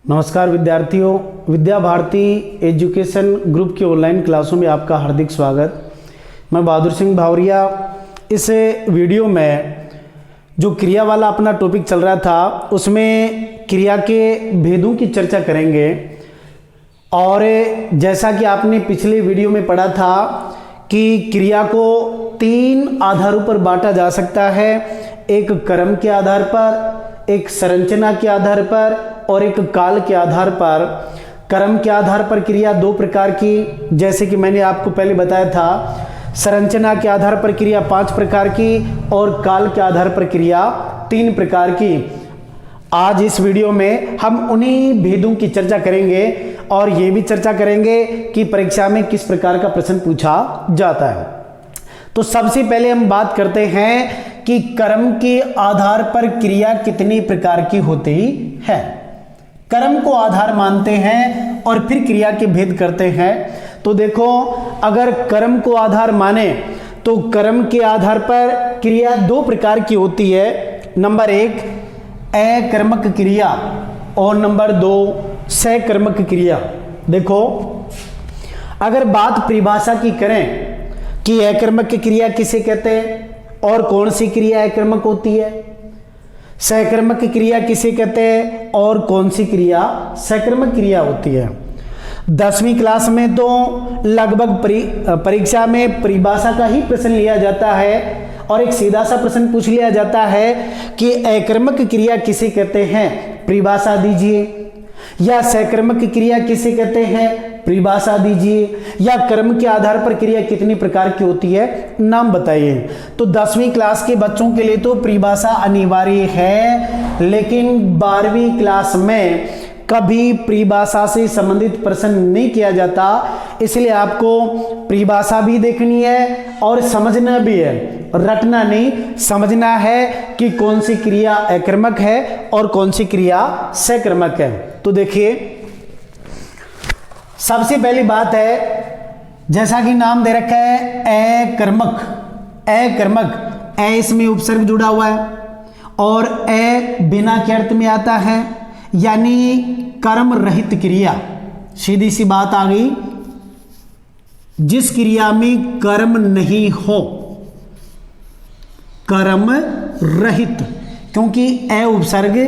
नमस्कार विद्यार्थियों, Vidya Bharati education group की ऑनलाइन क्लासों में आपका हार्दिक स्वागत। मैं बहादुर सिंह भावरिया। इस वीडियो में जो क्रिया वाला अपना टॉपिक चल रहा था उसमें क्रिया के भेदों की चर्चा करेंगे। और जैसा कि आपने पिछले वीडियो में पढ़ा था कि क्रिया को 3 आधारों पर बांटा जा सकता है, एक क्रम के आधार पर, एक संरचना के आधार पर और एक काल के आधार पर। क्रम के आधार पर क्रिया 2 प्रकार की, जैसे कि मैंने आपको पहले बताया था। संरचना के आधार पर क्रिया 5 प्रकार की और काल के आधार पर क्रिया 3 प्रकार की। आज इस वीडियो में हम उन्हीं भेदों की चर्चा करेंगे और ये भी चर्चा करेंगे कि परीक्षा में किस प्रकार का प्रश्न पूछा जाता है। तो सबसे पहले हम बात करते हैं कि क्रम के आधार पर क्रिया कितनी प्रकार की होती है। क्रम को आधार मानते हैं और फिर क्रिया के भेद करते हैं। तो देखो, अगर क्रम को आधार माने तो क्रम के आधार पर क्रिया 2 प्रकार की होती है। नंबर 1 अकर्मक क्रिया और नंबर 2 सकर्मक क्रिया। देखो, अगर बात परिभाषा की करें कि अकर्मक क्रिया किसे कहते हैं और कौन सी क्रिया अकर्मक होती है, सकर्मक क्रिया किसे कहते हैं और कौन सी क्रिया सकर्मक क्रिया होती है। 10वीं क्लास में तो लगभग परीक्षा में परिभाषा का ही प्रश्न लिया जाता है और एक सीधा सा प्रश्न पूछ लिया जाता है कि अकर्मक क्रिया किसे कहते हैं, परिभाषा दीजिए। या सकर्मक क्रिया किसे कहते हैं, परिभाषा दीजिए। या क्रम के आधार पर क्रिया कितनी प्रकार की होती है, नाम बताइए। तो 10वीं क्लास के बच्चों के लिए तो परिभाषा अनिवार्य है, लेकिन 12वीं क्लास में कभी परिभाषा से संबंधित प्रश्न नहीं किया जाता। इसलिए आपको परिभाषा भी देखनी है और समझना भी है, रटना नहीं, समझना है कि कौन सी क्रिया अकर्मक है और कौन सी क्रिया सकर्मक है। तो देखिए, सबसे पहली बात है, जैसा कि नाम दे रखा है अकर्मक। अकर्मक, ए इसमें उपसर्ग जुड़ा हुआ है और ए बिना के अर्थ में आता है, यानी कर्म रहित क्रिया। सीधी सी बात आ गई, जिस क्रिया में कर्म नहीं हो, कर्म रहित, क्योंकि ए उपसर्ग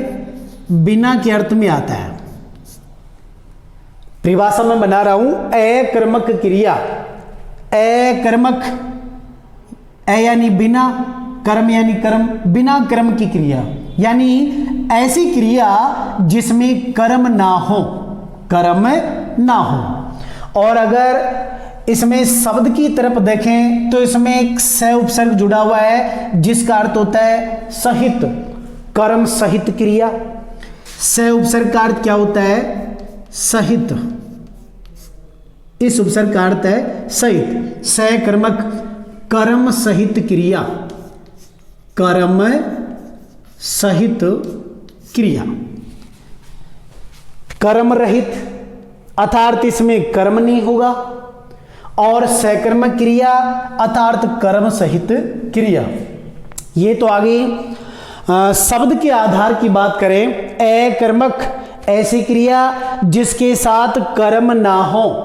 बिना के अर्थ में आता है। परिभाषा में बना रहा हूं, अकर्मक क्रिया। अकर्मक, ए यानी बिना, कर्म यानी कर्म, बिना कर्म की क्रिया, यानी ऐसी क्रिया जिसमें कर्म ना हो, कर्म ना हो। और अगर इसमें शब्द की तरफ देखें तो इसमें एक स उपसर्ग जुड़ा हुआ है, जिसका अर्थ होता है सहित, कर्म सहित क्रिया। स उपसर्ग का अर्थ क्या होता है, सहित। इस उपसर्ग का अर्थ है सहित। सकर्मक, कर्म सहित क्रिया, कर्म सहित क्रिया। कर्म रहित अर्थात इसमें कर्म नहीं होगा, और सकर्मक क्रिया अर्थात कर्म सहित क्रिया। ये तो आगे शब्द के आधार की बात करें, अकर्मक ऐसी क्रिया जिसके साथ कर्म ना हो,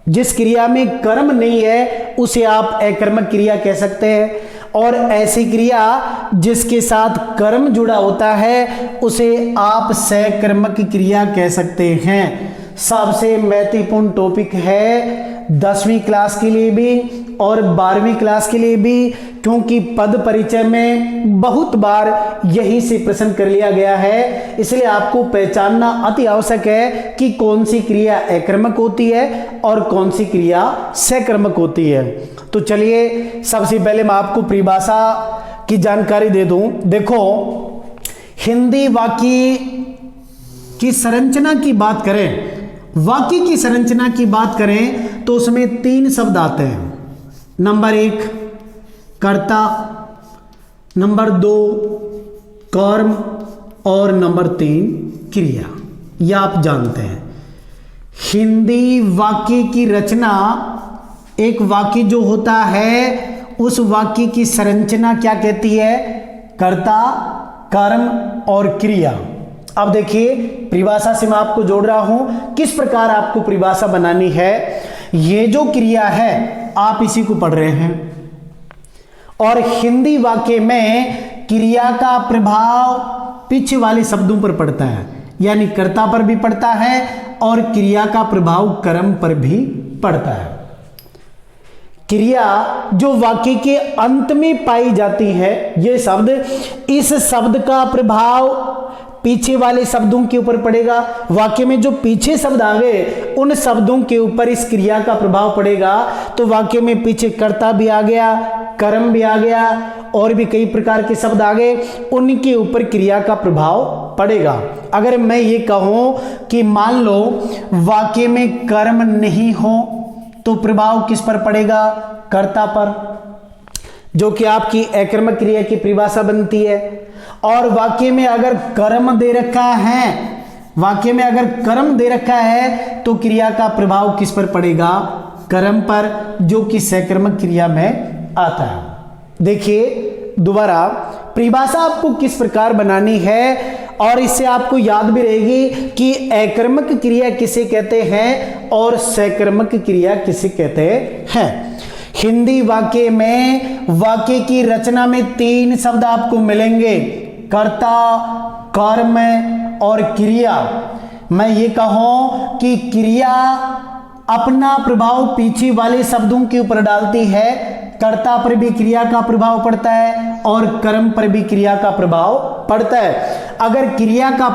जिस क्रिया में कर्म नहीं है उसे आप अकर्मक क्रिया कह सकते हैं। और ऐसी क्रिया जिसके साथ कर्म जुड़ा होता है उसे आप सकर्मक क्रिया कह सकते हैं। सबसे महत्वपूर्ण टॉपिक है 10वीं क्लास के लिए भी और 12वीं क्लास के लिए भी, क्योंकि पद परिचय में बहुत बार यही से प्रश्न कर लिया गया है। इसलिए आपको पहचानना अति आवश्यक है कि कौन सी क्रिया अकर्मक होती है और कौन सी क्रिया सकर्मक होती है। तो चलिए, सबसे पहले मैं आपको परिभाषा की जानकारी दे दूं। देखो, हिंदी वाक्य की संरचना की बात करें, वाक्य की संरचना की बात करें तो उसमें 3 शब्द आते हैं। नंबर 1 कर्ता, नंबर 2 कर्म और नंबर 3 क्रिया। यह आप जानते हैं। हिंदी वाक्य की रचना, एक वाक्य जो होता है उस वाक्य की संरचना क्या कहती है, कर्ता, कर्म और क्रिया। अब देखिए परिभाषा से मैं आपको जोड़ रहा हूं, किस प्रकार आपको परिभाषा बनानी है। ये जो क्रिया है आप इसी को पढ़ रहे हैं, और हिंदी वाक्य में क्रिया का प्रभाव पीछे वाले शब्दों पर पड़ता है, यानी कर्ता पर भी पड़ता है और क्रिया का प्रभाव कर्म पर भी पड़ता है। क्रिया जो वाक्य के अंत में पाई जाती है, ये शब्द, इस शब्द का प्रभाव पीछे वाले शब्दों के ऊपर पड़ेगा। वाक्य में जो पीछे शब्द आ गए उन शब्दों के ऊपर इस क्रिया का प्रभाव पड़ेगा। तो वाक्य में पीछे कर्ता भी आ गया, कर्म भी आ गया, और भी कई प्रकार के शब्द आ गए, उनके ऊपर क्रिया का प्रभाव पड़ेगा। अगर मैं ये कहूं कि मान लो वाक्य में कर्म नहीं हो तो प्रभाव किस पर पड़ेगा? कर्ता पर, जो कि आपकी अकर्मक क्रिया की परिभाषा बनती है। और वाक्य में अगर कर्म दे रखा है, वाक्य में अगर कर्म दे रखा है तो क्रिया का प्रभाव किस पर पड़ेगा? कर्म पर, जो कि सकर्मक क्रिया में आता है। देखिए दोबारा परिभाषा आपको किस प्रकार बनानी है, और इससे आपको याद भी रहेगी कि अकर्मक क्रिया किसे कहते हैं और सकर्मक क्रिया किसे कहते हैं। हिंदी वाक्य में वाक्य की रचना में 3 शब्द आपको मिलेंगे, कर्ता, कर्म और क्रिया। मैं ये कहूं कि क्रिया अपना प्रभाव पीछे वाले शब्दों के ऊपर डालती है, कर्ता पर भी क्रिया का प्रभाव पड़ता है और कर्म पर भी क्रिया का प्रभाव पड़ता है। अगर क्रिया का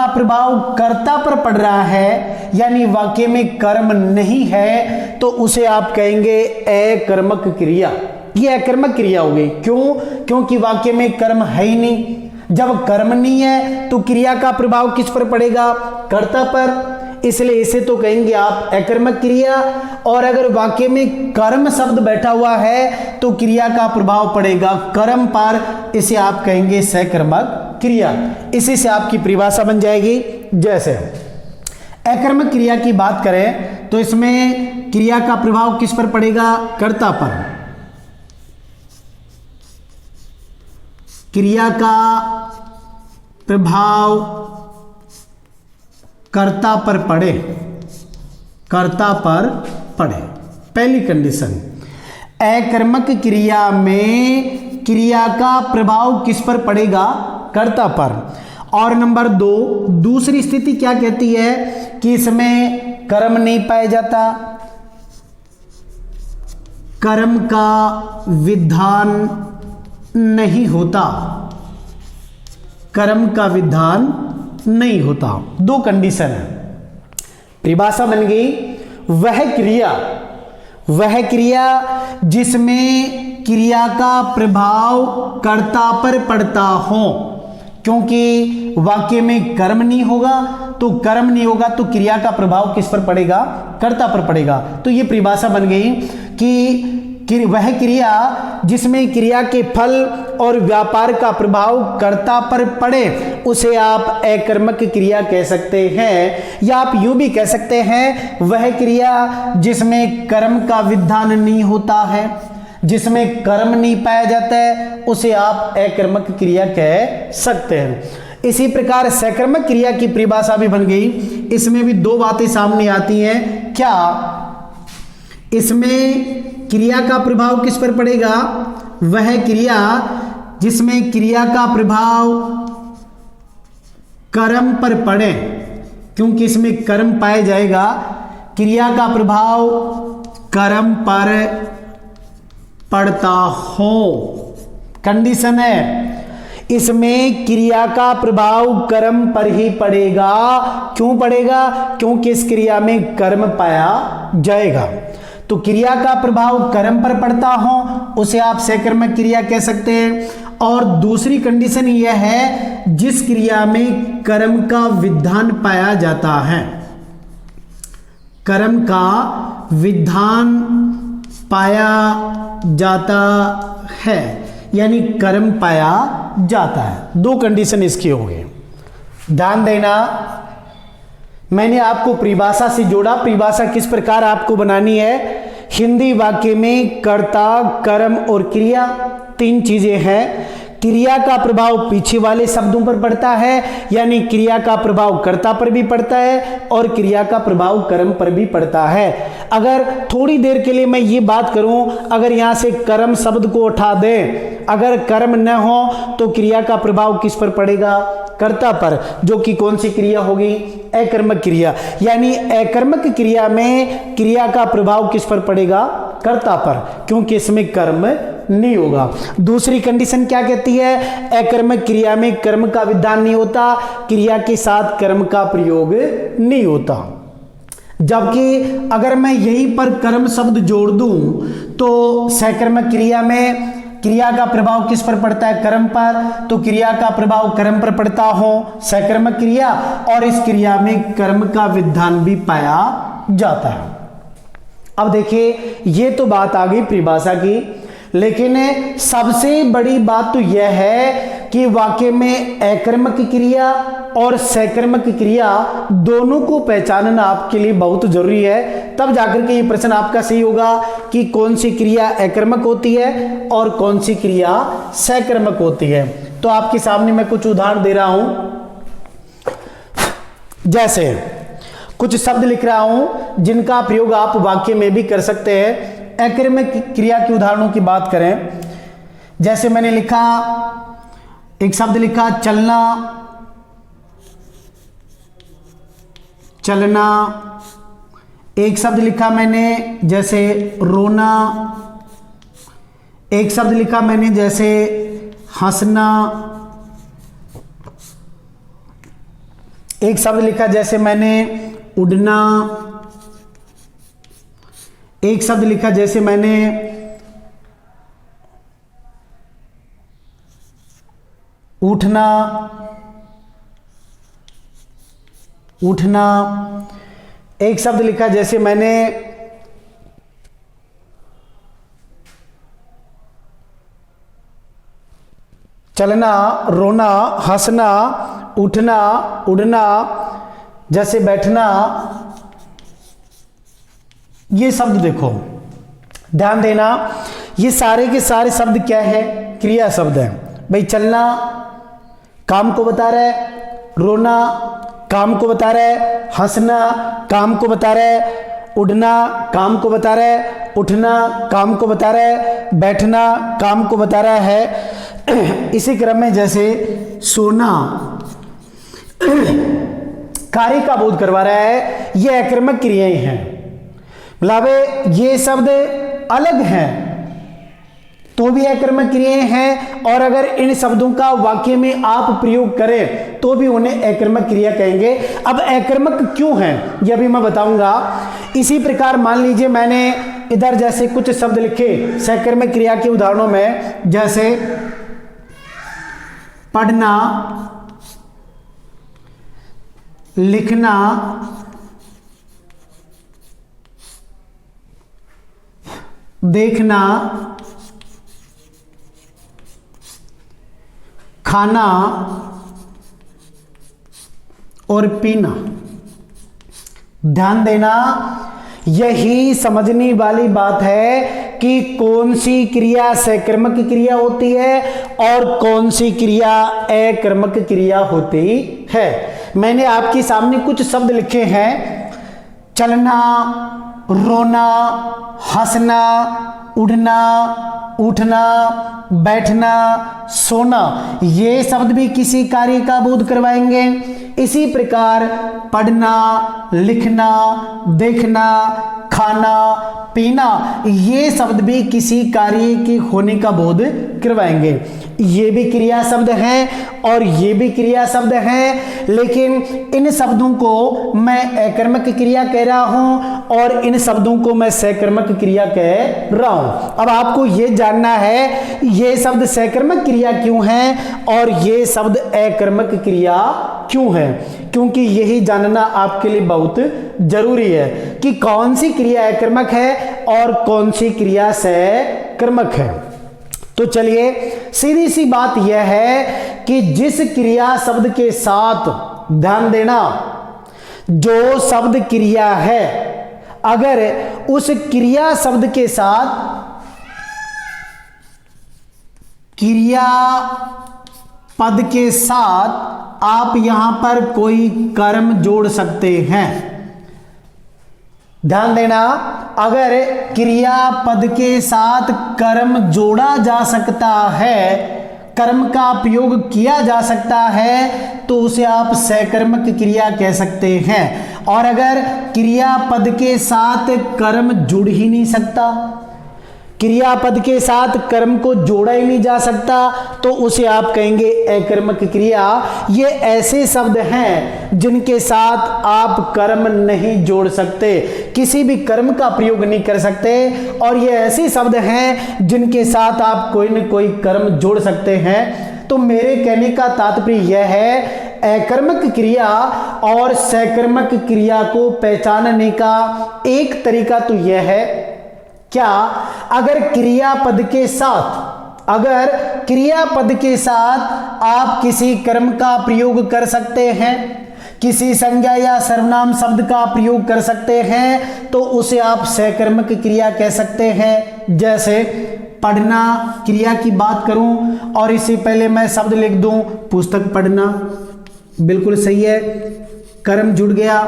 प्रभाव कर्ता पर पड़ रहा है, यानी वाक्य में कर्म नहीं है, तो उसे आप कहेंगे अकर्मक क्रिया। ये अकर्मक क्रिया हो गई। क्यों? क्योंकि वाक्य में कर्म है ही नहीं। जब कर्म नहीं है तो क्रिया का प्रभाव किस पर पड़ेगा? कर्ता पर। इसलिए इसे तो कहेंगे आप अकर्मक क्रिया। और अगर वाक्य में कर्म शब्द बैठा हुआ है तो क्रिया का प्रभाव पड़ेगा कर्म पर, इसे आप कहेंगे सकर्मक क्रिया। इसी से आपकी परिभाषा बन जाएगी। जैसे अकर्मक क्रिया की बात करें तो इसमें क्रिया का प्रभाव किस पर पड़ेगा? कर्ता पर। क्रिया का प्रभाव कर्ता पर पड़े, कर्ता पर पड़े, पहली कंडीशन। अकर्मक क्रिया में क्रिया का प्रभाव किस पर पड़ेगा? कर्ता पर। और नंबर 2, दूसरी स्थिति क्या कहती है कि इसमें कर्म नहीं पाया जाता, कर्म का विधान नहीं होता, कर्म का विधान नहीं होता। 2 कंडीशन है। परिभाषा बन गई, वह क्रिया जिसमें क्रिया का प्रभाव कर्ता पर पड़ता हो। क्योंकि वाक्य में कर्म नहीं होगा तो क्रिया का प्रभाव किस पर पड़ेगा? कर्ता पर पड़ेगा। तो ये परिभाषा बन गई कि वह क्रिया जिसमें क्रिया के फल और व्यापार का प्रभाव कर्ता पर पड़े उसे आप अकर्मक क्रिया कह सकते हैं। या आप यूं भी कह सकते हैं, वह क्रिया जिसमें कर्म का विधान नहीं होता है, जिसमें कर्म नहीं पाया जाता है, उसे आप अकर्मक क्रिया कह सकते हैं। इसी प्रकार सकर्मक क्रिया की परिभाषा भी बन गई। इसमें भी 2 बातें सामने आती हैं। क्या? इसमें क्रिया का प्रभाव किस पर पड़ेगा? वह क्रिया जिसमें क्रिया का प्रभाव कर्म पर पड़े, क्योंकि इसमें कर्म पाया जाएगा, क्रिया का प्रभाव कर्म पर पड़ता हो। कंडीशन है, इसमें क्रिया का प्रभाव कर्म पर ही पड़ेगा। क्यों पड़ेगा? क्योंकि इस क्रिया में कर्म पाया जाएगा। तो क्रिया का प्रभाव कर्म पर पड़ता हो उसे आप सकर्मक क्रिया कह सकते हैं। और दूसरी कंडीशन यह है, जिस क्रिया में कर्म का विधान पाया जाता है, कर्म का विधान पाया जाता है, यानी कर्म पाया जाता है। 2 कंडीशन इसकी हो गई। ध्यान देना, मैंने आपको परिभाषा से जोड़ा। परिभाषा किस प्रकार आपको बनानी है? हिंदी वाक्य में कर्ता, कर्म और क्रिया 3 चीजें हैं। क्रिया का प्रभाव पीछे वाले शब्दों पर पड़ता है, यानी क्रिया का प्रभाव कर्ता पर भी पड़ता है और क्रिया का प्रभाव कर्म पर भी पड़ता है। अगर थोड़ी देर के लिए मैं ये बात करूं, अगर यहां से कर्म शब्द को उठा दें, अगर कर्म न हो तो क्रिया का प्रभाव किस पर पड़ेगा? कर्ता पर, जो कि कौन सी क्रिया होगी? अकर्मक क्रिया। यानी अकर्मक क्रिया में क्रिया का प्रभाव किस पर पड़ेगा? कर्ता पर, क्योंकि इसमें कर्म नहीं होगा। दूसरी कंडीशन क्या कहती है? अकर्मक क्रिया में कर्म का विधान नहीं होता, क्रिया के साथ कर्म का प्रयोग नहीं होता। जबकि अगर मैं यहीं पर कर्म शब्द जोड़ दूं तो सकर्मक क्रिया में क्रिया का प्रभाव किस पर पड़ता है? कर्म पर, तो क्रिया का प्रभाव कर्म पर पड़ता हो, सकर्मक क्रिया, और इस क्रिया में कर्म का विधान भी पाया जाता है। अब देखिए, ये तो बात आ गई परिभाषा की, लेकिन सबसे बड़ी बात तो यह है कि वाक्य में अकर्मक क्रिया और सकर्मक क्रिया दोनों को पहचानना आपके लिए बहुत जरूरी है। तब जाकर के ये प्रश्न आपका सही होगा कि कौन सी क्रिया अकर्मक होती है और कौन सी क्रिया सकर्मक होती है। तो आपके सामने मैं कुछ उदाहरण दे रहा हूं, जैसे कुछ शब्द लिख रहा हूं जिनका प्रयोग आप वाक्य में भी कर सकते हैं। अकर्मक क्रिया के उदाहरणों की बात करें, जैसे मैंने लिखा, एक शब्द लिखा चलना, चलना। एक शब्द लिखा मैंने जैसे रोना, एक शब्द लिखा मैंने जैसे हंसना, एक शब्द लिखा जैसे मैंने उड़ना, एक शब्द लिखा जैसे मैंने उठना, उठना। एक शब्द लिखा जैसे मैंने चलना, रोना, हंसना, उठना, उड़ना, जैसे बैठना। ये शब्द देखो, ध्यान देना, ये सारे के सारे शब्द क्या है? क्रिया शब्द है। भाई चलना काम को बता रहा है, रोना काम को बता रहा है, हंसना काम को बता रहा है, उड़ना काम को बता रहा है, उठना काम को बता रहा है, बैठना काम को बता रहा है। इसी क्रम में जैसे सोना कार्य का बोध करवा रहा है, ये अकर्मक क्रियाएं हैं। मतलब ये शब्द अलग हैं तो भी अकर्मक क्रियाएं हैं, और अगर इन शब्दों का वाक्य में आप प्रयोग करें तो भी उन्हें अकर्मक क्रिया कहेंगे। अब अकर्मक क्यों हैं यह भी मैं बताऊंगा। इसी प्रकार मान लीजिए मैंने इधर जैसे कुछ शब्द लिखे सकर्मक क्रिया के उदाहरणों में, जैसे पढ़ना, लिखना, देखना, खाना और पीना। ध्यान देना, यही समझने वाली बात है कि कौन सी क्रिया सकर्मक क्रिया होती है और कौन सी क्रिया अकर्मक क्रिया होती है। मैंने आपके सामने कुछ शब्द लिखे हैं, चलना, रोना, हंसना, उड़ना, उठना, बैठना, सोना। ये शब्द भी किसी कार्य का बोध करवाएंगे। इसी प्रकार पढ़ना, लिखना, देखना, खाना, पीना, ये शब्द भी किसी कार्य के होने का बोध करवाएंगे। ये भी क्रिया शब्द हैं और ये भी क्रिया शब्द हैं, लेकिन इन शब्दों को मैं अकर्मक क्रिया कह रहा हूं और इन शब्दों को मैं सकर्मक क्रिया कह रहा हूं। अब आपको ये जानना है ये शब्द सकर्मक क्रिया क्यों हैं और ये शब्द अकर्मक क्रिया क्यों है, क्योंकि यही जानना आपके लिए बहुत जरूरी है कि कौन सी क्रिया अकर्मक है और कौन सी क्रिया सकर्मक है। तो चलिए, सीधी सी बात यह है कि जिस क्रिया शब्द के साथ, ध्यान देना, जो शब्द क्रिया है, अगर उस क्रिया शब्द के साथ क्रिया पद के साथ आप यहां पर कोई कर्म जोड़ सकते हैं। ध्यान देना, अगर क्रियापद के साथ कर्म जोड़ा जा सकता है, कर्म का प्रयोग किया जा सकता है, तो उसे आप सकर्मक क्रिया कह सकते हैं। और अगर क्रियापद के साथ कर्म जुड़ ही नहीं सकता, क्रियापद के साथ कर्म को जोड़ा ही नहीं जा सकता, तो उसे आप कहेंगे अकर्मक क्रिया। ये ऐसे शब्द हैं जिनके साथ आप कर्म नहीं जोड़ सकते, किसी भी कर्म का प्रयोग नहीं कर सकते, और ये ऐसे शब्द हैं जिनके साथ आप कोई न कोई कर्म जोड़ सकते हैं। तो मेरे कहने का तात्पर्य यह है, अकर्मक क्रिया और सकर्मक क्रिया को पहचानने का एक तरीका तो यह है, क्या अगर क्रियापद के साथ आप किसी कर्म का प्रयोग कर सकते हैं, किसी संज्ञा या सर्वनाम शब्द का प्रयोग कर सकते हैं, तो उसे आप सकर्मक क्रिया कह सकते हैं। जैसे पढ़ना क्रिया की बात करूं और इससे पहले मैं शब्द लिख दूं पुस्तक पढ़ना, बिल्कुल सही है, कर्म जुड़ गया।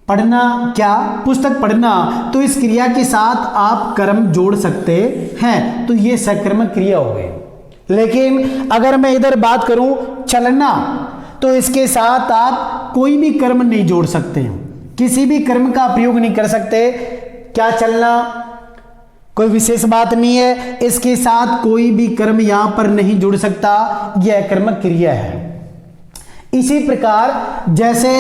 पढ़ना क्या? पुस्तक पढ़ना। तो इस क्रिया के साथ आप कर्म जोड़ सकते हैं, तो ये सकर्मक क्रिया हो गई। लेकिन अगर मैं इधर बात करूं चलना, तो इसके साथ आप कोई भी कर्म नहीं जोड़ सकते, किसी भी कर्म का प्रयोग नहीं कर सकते। क्या चलना? कोई विशेष बात नहीं है, इसके साथ कोई भी कर्म यहां पर नहीं जुड़ सकता, यह अकर्मक क्रिया है। इसी प्रकार जैसे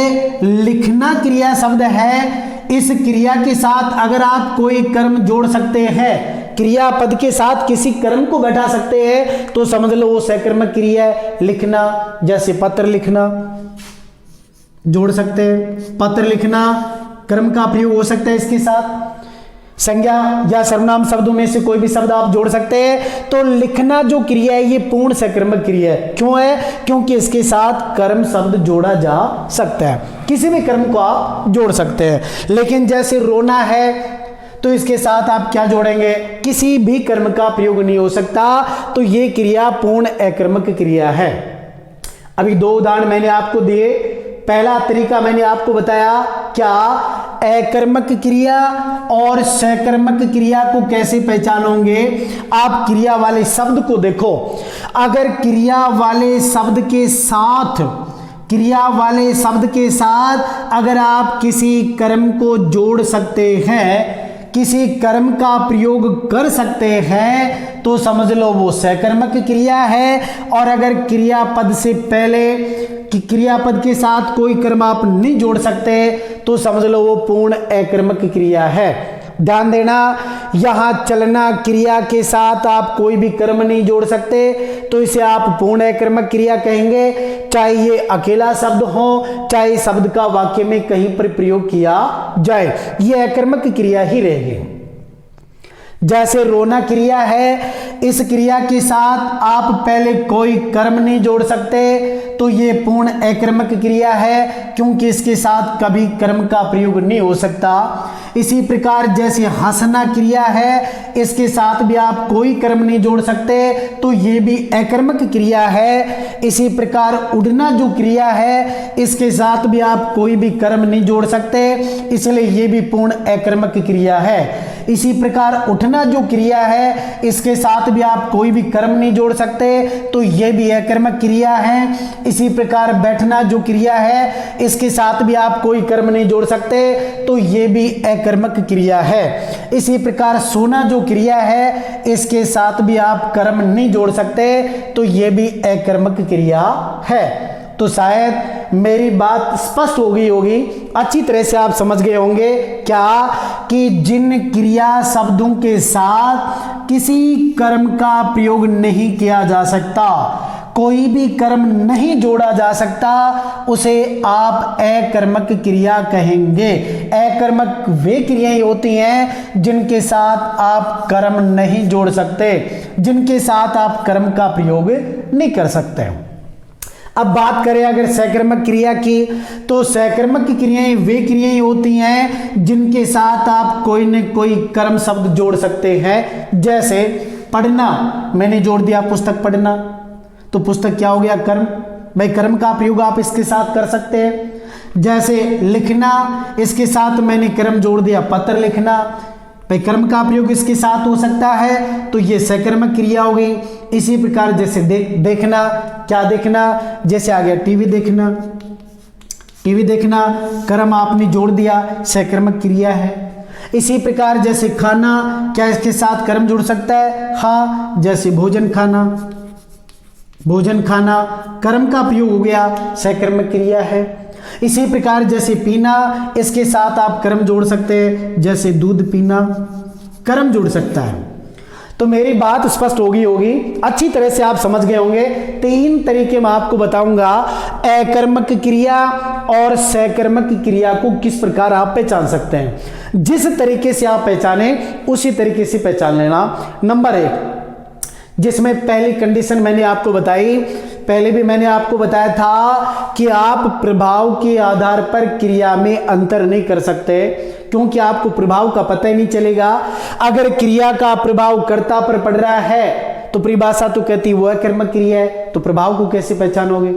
लिखना क्रिया शब्द है, इस क्रिया के साथ अगर आप कोई कर्म जोड़ सकते हैं, क्रियापद के साथ किसी कर्म को घटा सकते हैं, तो समझ लो वो सकर्मक क्रिया है। लिखना, जैसे पत्र लिखना जोड़ सकते हैं, पत्र लिखना कर्म का प्रयोग हो सकता है इसके साथ। संज्ञा या सर्वनाम शब्दों में से कोई भी शब्द आप जोड़ सकते हैं। तो लिखना जो क्रिया है ये पूर्ण सकर्मक क्रिया है। क्यों है? क्योंकि इसके साथ कर्म शब्द जोड़ा जा सकता है, किसी भी कर्म को आप जोड़ सकते हैं। लेकिन जैसे रोना है, तो इसके साथ आप क्या जोड़ेंगे? किसी भी कर्म का प्रयोग नहीं हो सकता, तो ये क्रिया पूर्ण अकर्मक क्रिया है। अभी दो उदाहरण मैंने आपको दिए। पहला तरीका मैंने आपको बताया, क्या अकर्मक क्रिया और सकर्मक क्रिया को कैसे पहचानोगे? आप क्रिया वाले शब्द को देखो। अगर क्रिया वाले शब्द के साथ अगर आप किसी कर्म को जोड़ सकते हैं, किसी कर्म का प्रयोग कर सकते हैं, तो समझ लो वो सकर्मक क्रिया है। और अगर क्रियापद से पहले कि क्रियापद के साथ कोई कर्म आप नहीं जोड़ सकते, तो समझ लो वो पूर्ण अकर्मक क्रिया है। ध्यान देना, यहां चलना क्रिया के साथ आप कोई भी कर्म नहीं जोड़ सकते, तो इसे आप पूर्ण अकर्मक क्रिया कहेंगे, चाहे ये अकेला शब्द हो, चाहे शब्द का वाक्य में कहीं पर प्रयोग किया जाए, ये अकर्मक क्रिया ही रहेगी। जैसे रोना क्रिया है, इस क्रिया के साथ आप पहले कोई कर्म नहीं जोड़ सकते, तो ये पूर्ण अकर्मक क्रिया है, क्योंकि इसके साथ कभी कर्म का प्रयोग नहीं हो सकता। इसी प्रकार जैसे हंसना क्रिया है, इसके साथ भी आप कोई कर्म नहीं जोड़ सकते, तो ये भी अकर्मक क्रिया है। इसी प्रकार उड़ना जो क्रिया है, इसके साथ भी आप कोई भी कर्म नहीं जोड़ सकते, इसलिए ये भी पूर्ण अकर्मक क्रिया है। इसी प्रकार उठना जो क्रिया है, इसके साथ भी आप कोई भी कर्म नहीं जोड़ सकते, तो यह भी अकर्मक क्रिया है। इसी प्रकार बैठना जो क्रिया है, इसके साथ भी आप कोई कर्म नहीं जोड़ सकते, तो यह भी अकर्मक क्रिया है। इसी प्रकार सोना जो क्रिया है, इसके साथ भी आप कर्म नहीं जोड़ सकते, तो यह भी अकर्मक क्रिया है। तो शायद मेरी बात स्पष्ट हो गई होगी, अच्छी तरह से आप समझ गए होंगे क्या कि जिन क्रिया शब्दों के साथ किसी कर्म का प्रयोग नहीं किया जा सकता, कोई भी कर्म नहीं जोड़ा जा सकता, उसे आप अकर्मक क्रिया कहेंगे। अकर्मक वे क्रियाएं होती हैं जिनके साथ आप कर्म नहीं जोड़ सकते, जिनके साथ आप कर्म का प्रयोग नहीं कर सकते। अब बात करें अगर सकर्मक क्रिया की, तो सकर्मक क्रियाएं वे क्रियाएं होती हैं जिनके साथ आप कोई न कोई कर्म शब्द जोड़ सकते हैं। जैसे पढ़ना, मैंने जोड़ दिया पुस्तक पढ़ना, तो पुस्तक क्या हो गया? कर्म। भाई कर्म का प्रयोग आप इसके साथ कर सकते हैं। जैसे लिखना, इसके साथ मैंने कर्म जोड़ दिया पत्र लिखना, भाई कर्म का प्रयोग इसके साथ हो सकता है, तो ये सकर्मक क्रिया हो गई। इसी प्रकार जैसे देखना, क्या देखना? जैसे आ गया टीवी देखना, टीवी देखना कर्म आपने जोड़ दिया, सकर्मक क्रिया है। इसी प्रकार जैसे खाना, क्या इसके साथ कर्म जुड़ सकता है? हाँ, जैसे भोजन खाना, भोजन खाना कर्म का प्रयोग हो गया, सकर्मक क्रिया है। इसी प्रकार जैसे पीना, इसके साथ आप कर्म जोड़ सकते हैं, जैसे दूध पीना कर्म जुड़ सकता है। तो मेरी बात स्पष्ट होगी, अच्छी तरह से आप समझ गए होंगे। 3 तरीके मैं आपको बताऊंगा अकर्मक क्रिया और सकर्मक क्रिया को किस प्रकार आप पहचान सकते हैं। जिस तरीके से आप पहचाने उसी तरीके से पहचान लेना। नंबर 1, जिसमें पहली कंडीशन मैंने आपको बताई, पहले भी मैंने आपको बताया था कि आप प्रभाव के आधार पर क्रिया में अंतर नहीं कर सकते, क्योंकि आपको प्रभाव का पता ही नहीं चलेगा। अगर क्रिया का प्रभाव कर्ता पर पड़ रहा है तो परिभाषा तो कहती वह कर्मक क्रिया है, तो प्रभाव को कैसे पहचानोगे?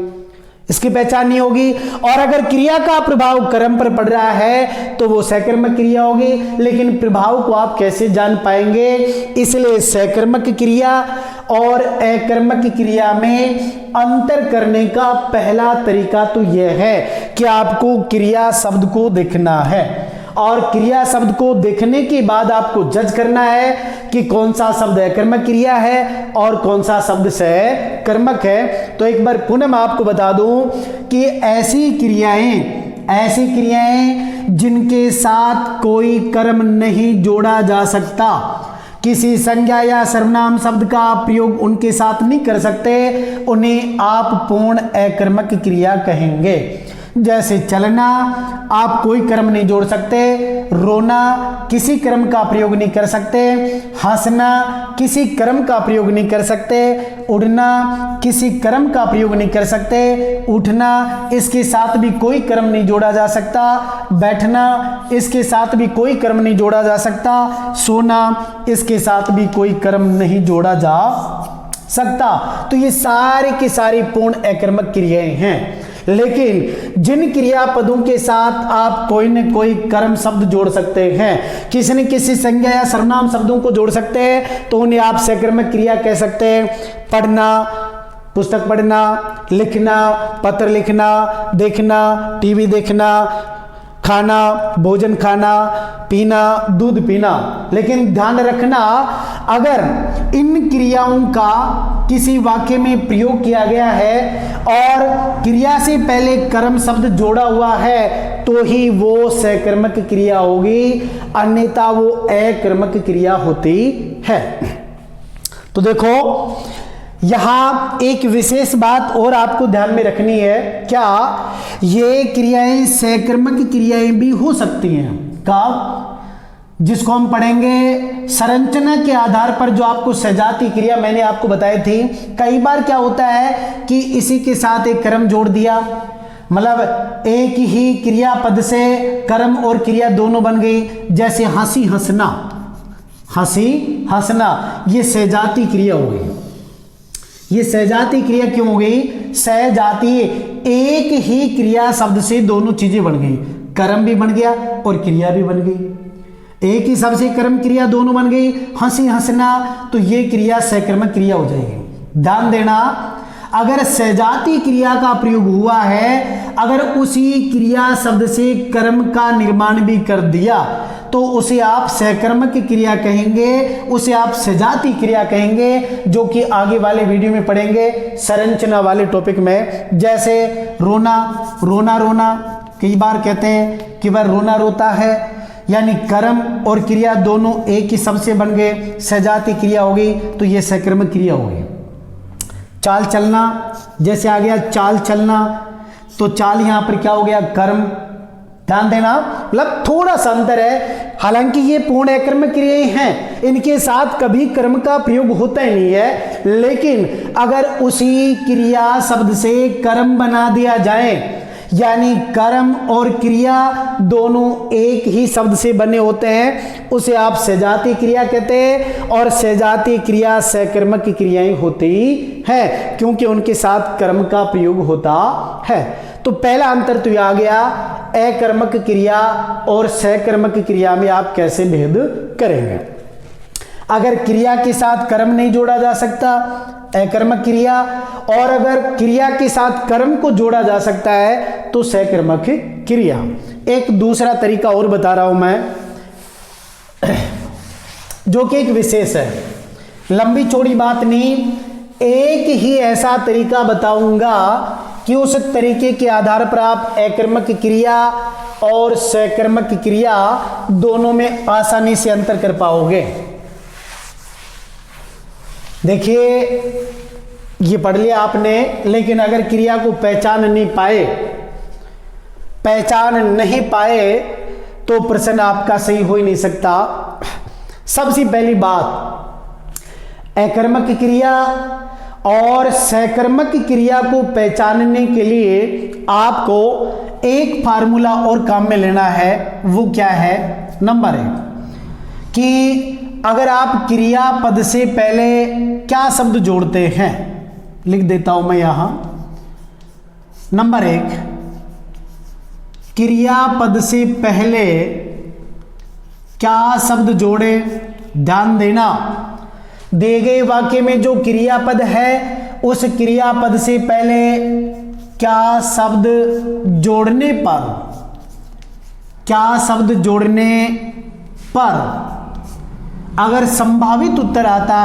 इसकी पहचान नहीं होगी। और अगर क्रिया का प्रभाव कर्म पर पड़ रहा है तो वो सकर्मक क्रिया होगी, लेकिन प्रभाव को आप कैसे जान पाएंगे? इसलिए सकर्मक क्रिया और अकर्मक क्रिया में अंतर करने का पहला तरीका तो यह है कि आपको क्रिया शब्द को देखना है, और क्रिया शब्द को देखने के बाद आपको जज करना है कि कौन सा शब्द अकर्मक क्रिया है और कौन सा शब्द सकर्मक है। तो एक बार पुनः मैं आपको बता दूं कि ऐसी क्रियाएं जिनके साथ कोई कर्म नहीं जोड़ा जा सकता, किसी संज्ञा या सर्वनाम शब्द का प्रयोग उनके साथ नहीं कर सकते, उन्हें आप पूर्ण अकर्मक क्रिया कहेंगे। जैसे चलना, आप कोई कर्म नहीं जोड़ सकते। रोना, किसी कर्म का प्रयोग नहीं कर सकते। हंसना, किसी कर्म का प्रयोग नहीं कर सकते। उड़ना, किसी कर्म का प्रयोग नहीं कर सकते। उठना, इसके साथ भी कोई कर्म नहीं जोड़ा जा सकता। बैठना, इसके साथ भी कोई कर्म नहीं जोड़ा जा सकता। सोना, इसके साथ भी कोई कर्म नहीं जोड़ा जा सकता। तो ये सारे के सारे पूर्ण अकर्मक क्रियाएं हैं। लेकिन जिन क्रियापदों के साथ आप कोई न कोई कर्म शब्द जोड़ सकते हैं, किसी न किसी संज्ञा या सर्वनाम शब्दों को जोड़ सकते हैं, तो उन्हें आप सकर्मक क्रिया कह सकते हैं। पढ़ना, पुस्तक पढ़ना, लिखना, पत्र लिखना, देखना, टीवी देखना, खाना, भोजन खाना, पीना, दूध पीना। लेकिन ध्यान रखना, अगर इन क्रियाओं का किसी वाक्य में प्रयोग किया गया है और क्रिया से पहले कर्म शब्द जोड़ा हुआ है तो ही वो सकर्मक क्रिया होगी, अन्यथा वो अकर्मक क्रिया होती है। तो देखो, यहां एक विशेष बात और आपको ध्यान में रखनी है। क्या ये क्रियाएं सकर्मक क्रियाएं भी हो सकती हैं? कब? जिसको हम पढ़ेंगे संरचना के आधार पर, जो आपको सजाती क्रिया मैंने आपको बताई थी। कई बार क्या होता है कि इसी के साथ एक कर्म जोड़ दिया, मतलब एक ही क्रिया पद से कर्म और क्रिया दोनों बन गई। जैसे हंसी हंसना, हंसी हंसना, ये सजाती क्रिया हो गई। ये सहजाती क्रिया क्यों हो गई? सहजाती, एक ही क्रिया शब्द से दोनों चीजें बन गई, कर्म भी बन गया और क्रिया भी बन गई। एक ही शब्द से कर्म क्रिया दोनों बन गई। हंसी हंसना, तो ये क्रिया सकर्मक क्रिया हो जाएगी। ध्यान देना, अगर सहजाती क्रिया का प्रयोग हुआ है, अगर उसी क्रिया शब्द से कर्म का निर्माण भी कर दिया तो उसे आप सकर्मक क्रिया कहेंगे, उसे आप सजाती क्रिया कहेंगे, जो कि आगे वाले वीडियो में पढ़ेंगे संरचना वाले टॉपिक में। जैसे रोना, रोना रोना, कई बार कहते हैं कि वह रोना रोता है, यानी कर्म और क्रिया दोनों एक ही शब्द से बन गए, सजाती क्रिया हो गई, तो यह सकर्मक क्रिया हो गई। चाल चलना, जैसे आ गया चाल चलना, तो चाल यहां पर क्या हो गया? कर्म। ध्यान देना, मतलब थोड़ा सा अंतर है। हालांकि ये पूर्ण अकर्मक क्रियाएं हैं, इनके साथ कभी कर्म का प्रयोग होता ही नहीं है, लेकिन अगर उसी क्रिया शब्द से कर्म बना दिया जाए यानी कर्म और क्रिया दोनों एक ही शब्द से बने होते हैं, उसे आप सजातीय क्रिया कहते हैं। और सजातीय क्रिया सकर्मक क्रियाएं होती हैं क्योंकि उनके साथ कर्म का प्रयोग होता है। तो पहला अंतर तो आ गया, अकर्मक क्रिया और सकर्मक क्रिया में आप कैसे भेद करेंगे। अगर क्रिया के साथ कर्म नहीं जोड़ा जा सकता, अकर्मक क्रिया, और अगर क्रिया के साथ कर्म को जोड़ा जा सकता है तो सकर्मक क्रिया। एक दूसरा तरीका और बता रहा हूं मैं, जो कि एक विशेष है, लंबी चौड़ी बात नहीं, एक ही ऐसा तरीका बताऊंगा कि उस तरीके के आधार पर आप अकर्मक क्रिया और सकर्मक क्रिया दोनों में आसानी से अंतर कर पाओगे। देखिए, ये पढ़ लिया आपने, लेकिन अगर क्रिया को पहचान नहीं पाए तो प्रश्न आपका सही हो ही नहीं सकता। सबसे पहली बात, अकर्मक क्रिया और सकर्मक क्रिया को पहचानने के लिए आपको एक फार्मूला और काम में लेना है। वो क्या है? नंबर 1 कि अगर आप क्रिया पद से पहले क्या शब्द जोड़ते हैं, लिख देता हूं मैं यहां। नंबर 1, क्रिया पद से पहले क्या शब्द जोड़े। ध्यान देना, दिए गए वाक्य में जो क्रियापद है उस क्रियापद से पहले क्या शब्द जोड़ने पर अगर संभावित उत्तर आता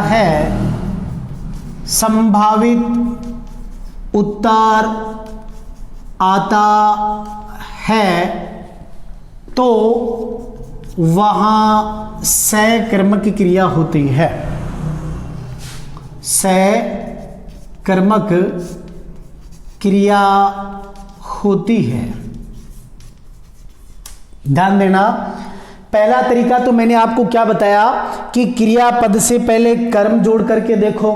है, तो वहां सकर्मक क्रिया होती है। सकर्मक क्रिया होती है। ध्यान देना, पहला तरीका तो मैंने आपको क्या बताया कि क्रियापद से पहले कर्म जोड़ करके देखो,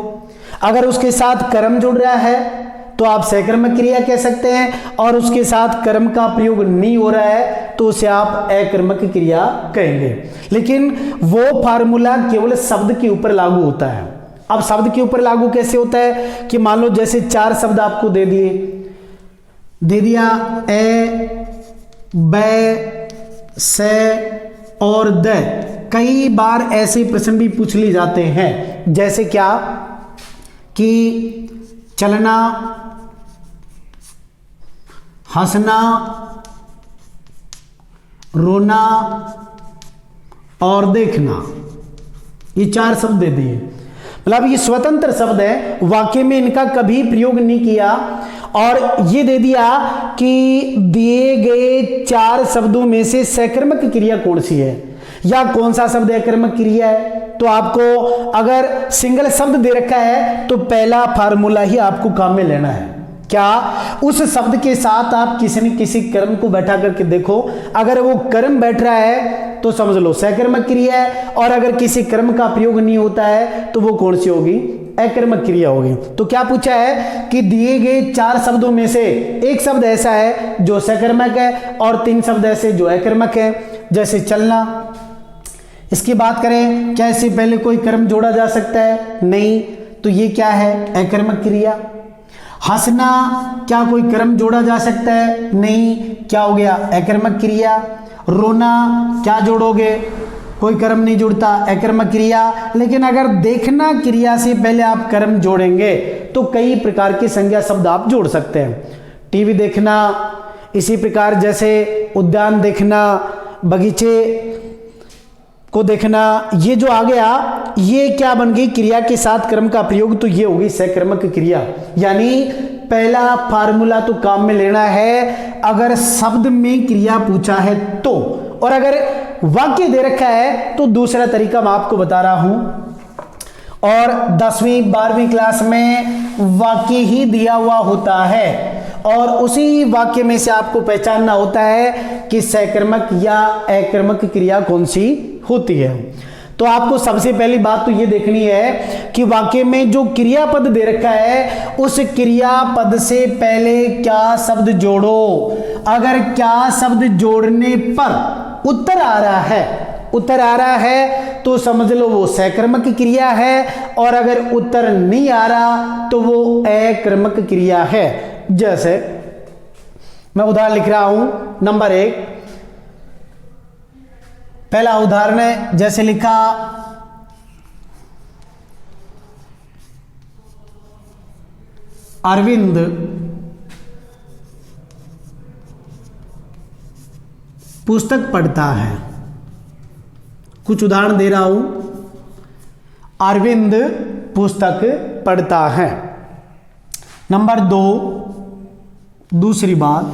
अगर उसके साथ कर्म जुड़ रहा है तो आप सकर्मक क्रिया कह सकते हैं, और उसके साथ कर्म का प्रयोग नहीं हो रहा है तो उसे आप अकर्मक क्रिया कहेंगे। लेकिन वो फार्मूला केवल शब्द के ऊपर लागू होता है। अब शब्द के ऊपर लागू कैसे होता है कि मान लो जैसे 4 शब्द आपको दे दिया ए, बै, से और द। कई बार ऐसे प्रश्न भी पूछ लिए जाते हैं, जैसे क्या कि चलना, हंसना, रोना और देखना, ये 4 शब्द दे दिए। मतलब ये स्वतंत्र शब्द है, वाक्य में इनका कभी प्रयोग नहीं किया, और ये दे दिया कि दिए गए 4 शब्दों में से सकर्मक क्रिया कौन सी है या कौन सा शब्द अकर्मक क्रिया है। तो आपको अगर सिंगल शब्द दे रखा है तो पहला फार्मूला ही आपको काम में लेना है। क्या? उस शब्द के साथ आप किसी न किसी कर्म को बैठा करके देखो, अगर वो कर्म बैठ रहा है तो समझ लो सकर्मक क्रिया है, और अगर किसी कर्म का प्रयोग नहीं होता है तो वो कौन सी होगी? अकर्मक क्रिया होगी। तो क्या पूछा है कि दिए गए 4 शब्दों में से एक शब्द ऐसा है जो सकर्मक है और 3 शब्द ऐसे जो अकर्मक है। जैसे चलना, इसकी बात करें, क्या इससे पहले कोई कर्म जोड़ा जा सकता है? नहीं, तो ये क्या है? अकर्मक क्रिया। हंसना, क्या कोई कर्म जोड़ा जा सकता है? नहीं, क्या हो गया? अकर्मक क्रिया। रोना, क्या जोड़ोगे? कोई कर्म नहीं जुड़ता, अकर्मक क्रिया। लेकिन अगर देखना क्रिया से पहले आप कर्म जोड़ेंगे तो कई प्रकार के संज्ञा शब्द आप जोड़ सकते हैं। टीवी देखना, इसी प्रकार जैसे उद्यान देखना, बगीचे को देखना, ये जो आ गया ये क्या बन गई? क्रिया के साथ कर्म का प्रयोग, तो ये होगी सकर्मक क्रिया। यानी पहला फार्मूला तो काम में लेना है अगर शब्द में क्रिया पूछा है तो, और अगर वाक्य दे रखा है तो दूसरा तरीका मैं आपको बता रहा हूं। और 10वीं 12वीं क्लास में वाक्य ही दिया हुआ होता है और उसी वाक्य में से आपको पहचानना होता है कि सकर्मक या अकर्मक क्रिया कौन सी होती है। तो आपको सबसे पहली बात तो ये देखनी है कि वाक्य में जो क्रियापद दे रखा है उस क्रियापद से पहले क्या शब्द जोड़ो। अगर क्या शब्द जोड़ने पर उत्तर आ रहा है तो समझ लो वो सकर्मक क्रिया है, और अगर उत्तर नहीं आ रहा तो वो अकर्मक क्रिया है। जैसे मैं उदाहरण लिख रहा हूं, नंबर 1, पहला उदाहरण है, जैसे लिखा अरविंद पुस्तक पढ़ता है। कुछ उदाहरण दे रहा हूं, अरविंद पुस्तक पढ़ता है। नंबर 2, दूसरी बात,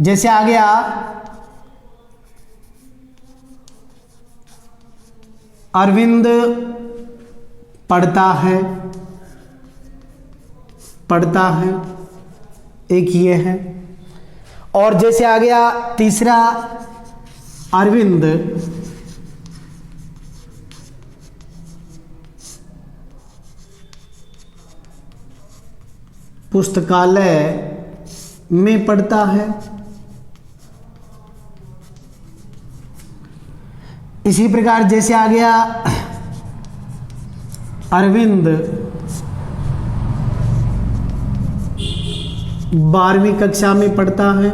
जैसे आ गया अरविंद पढ़ता है, एक ये है। और जैसे आ गया तीसरा, अरविंद पुस्तकालय में पढ़ता है। इसी प्रकार जैसे आ गया अरविंद 12वीं कक्षा में पढ़ता है,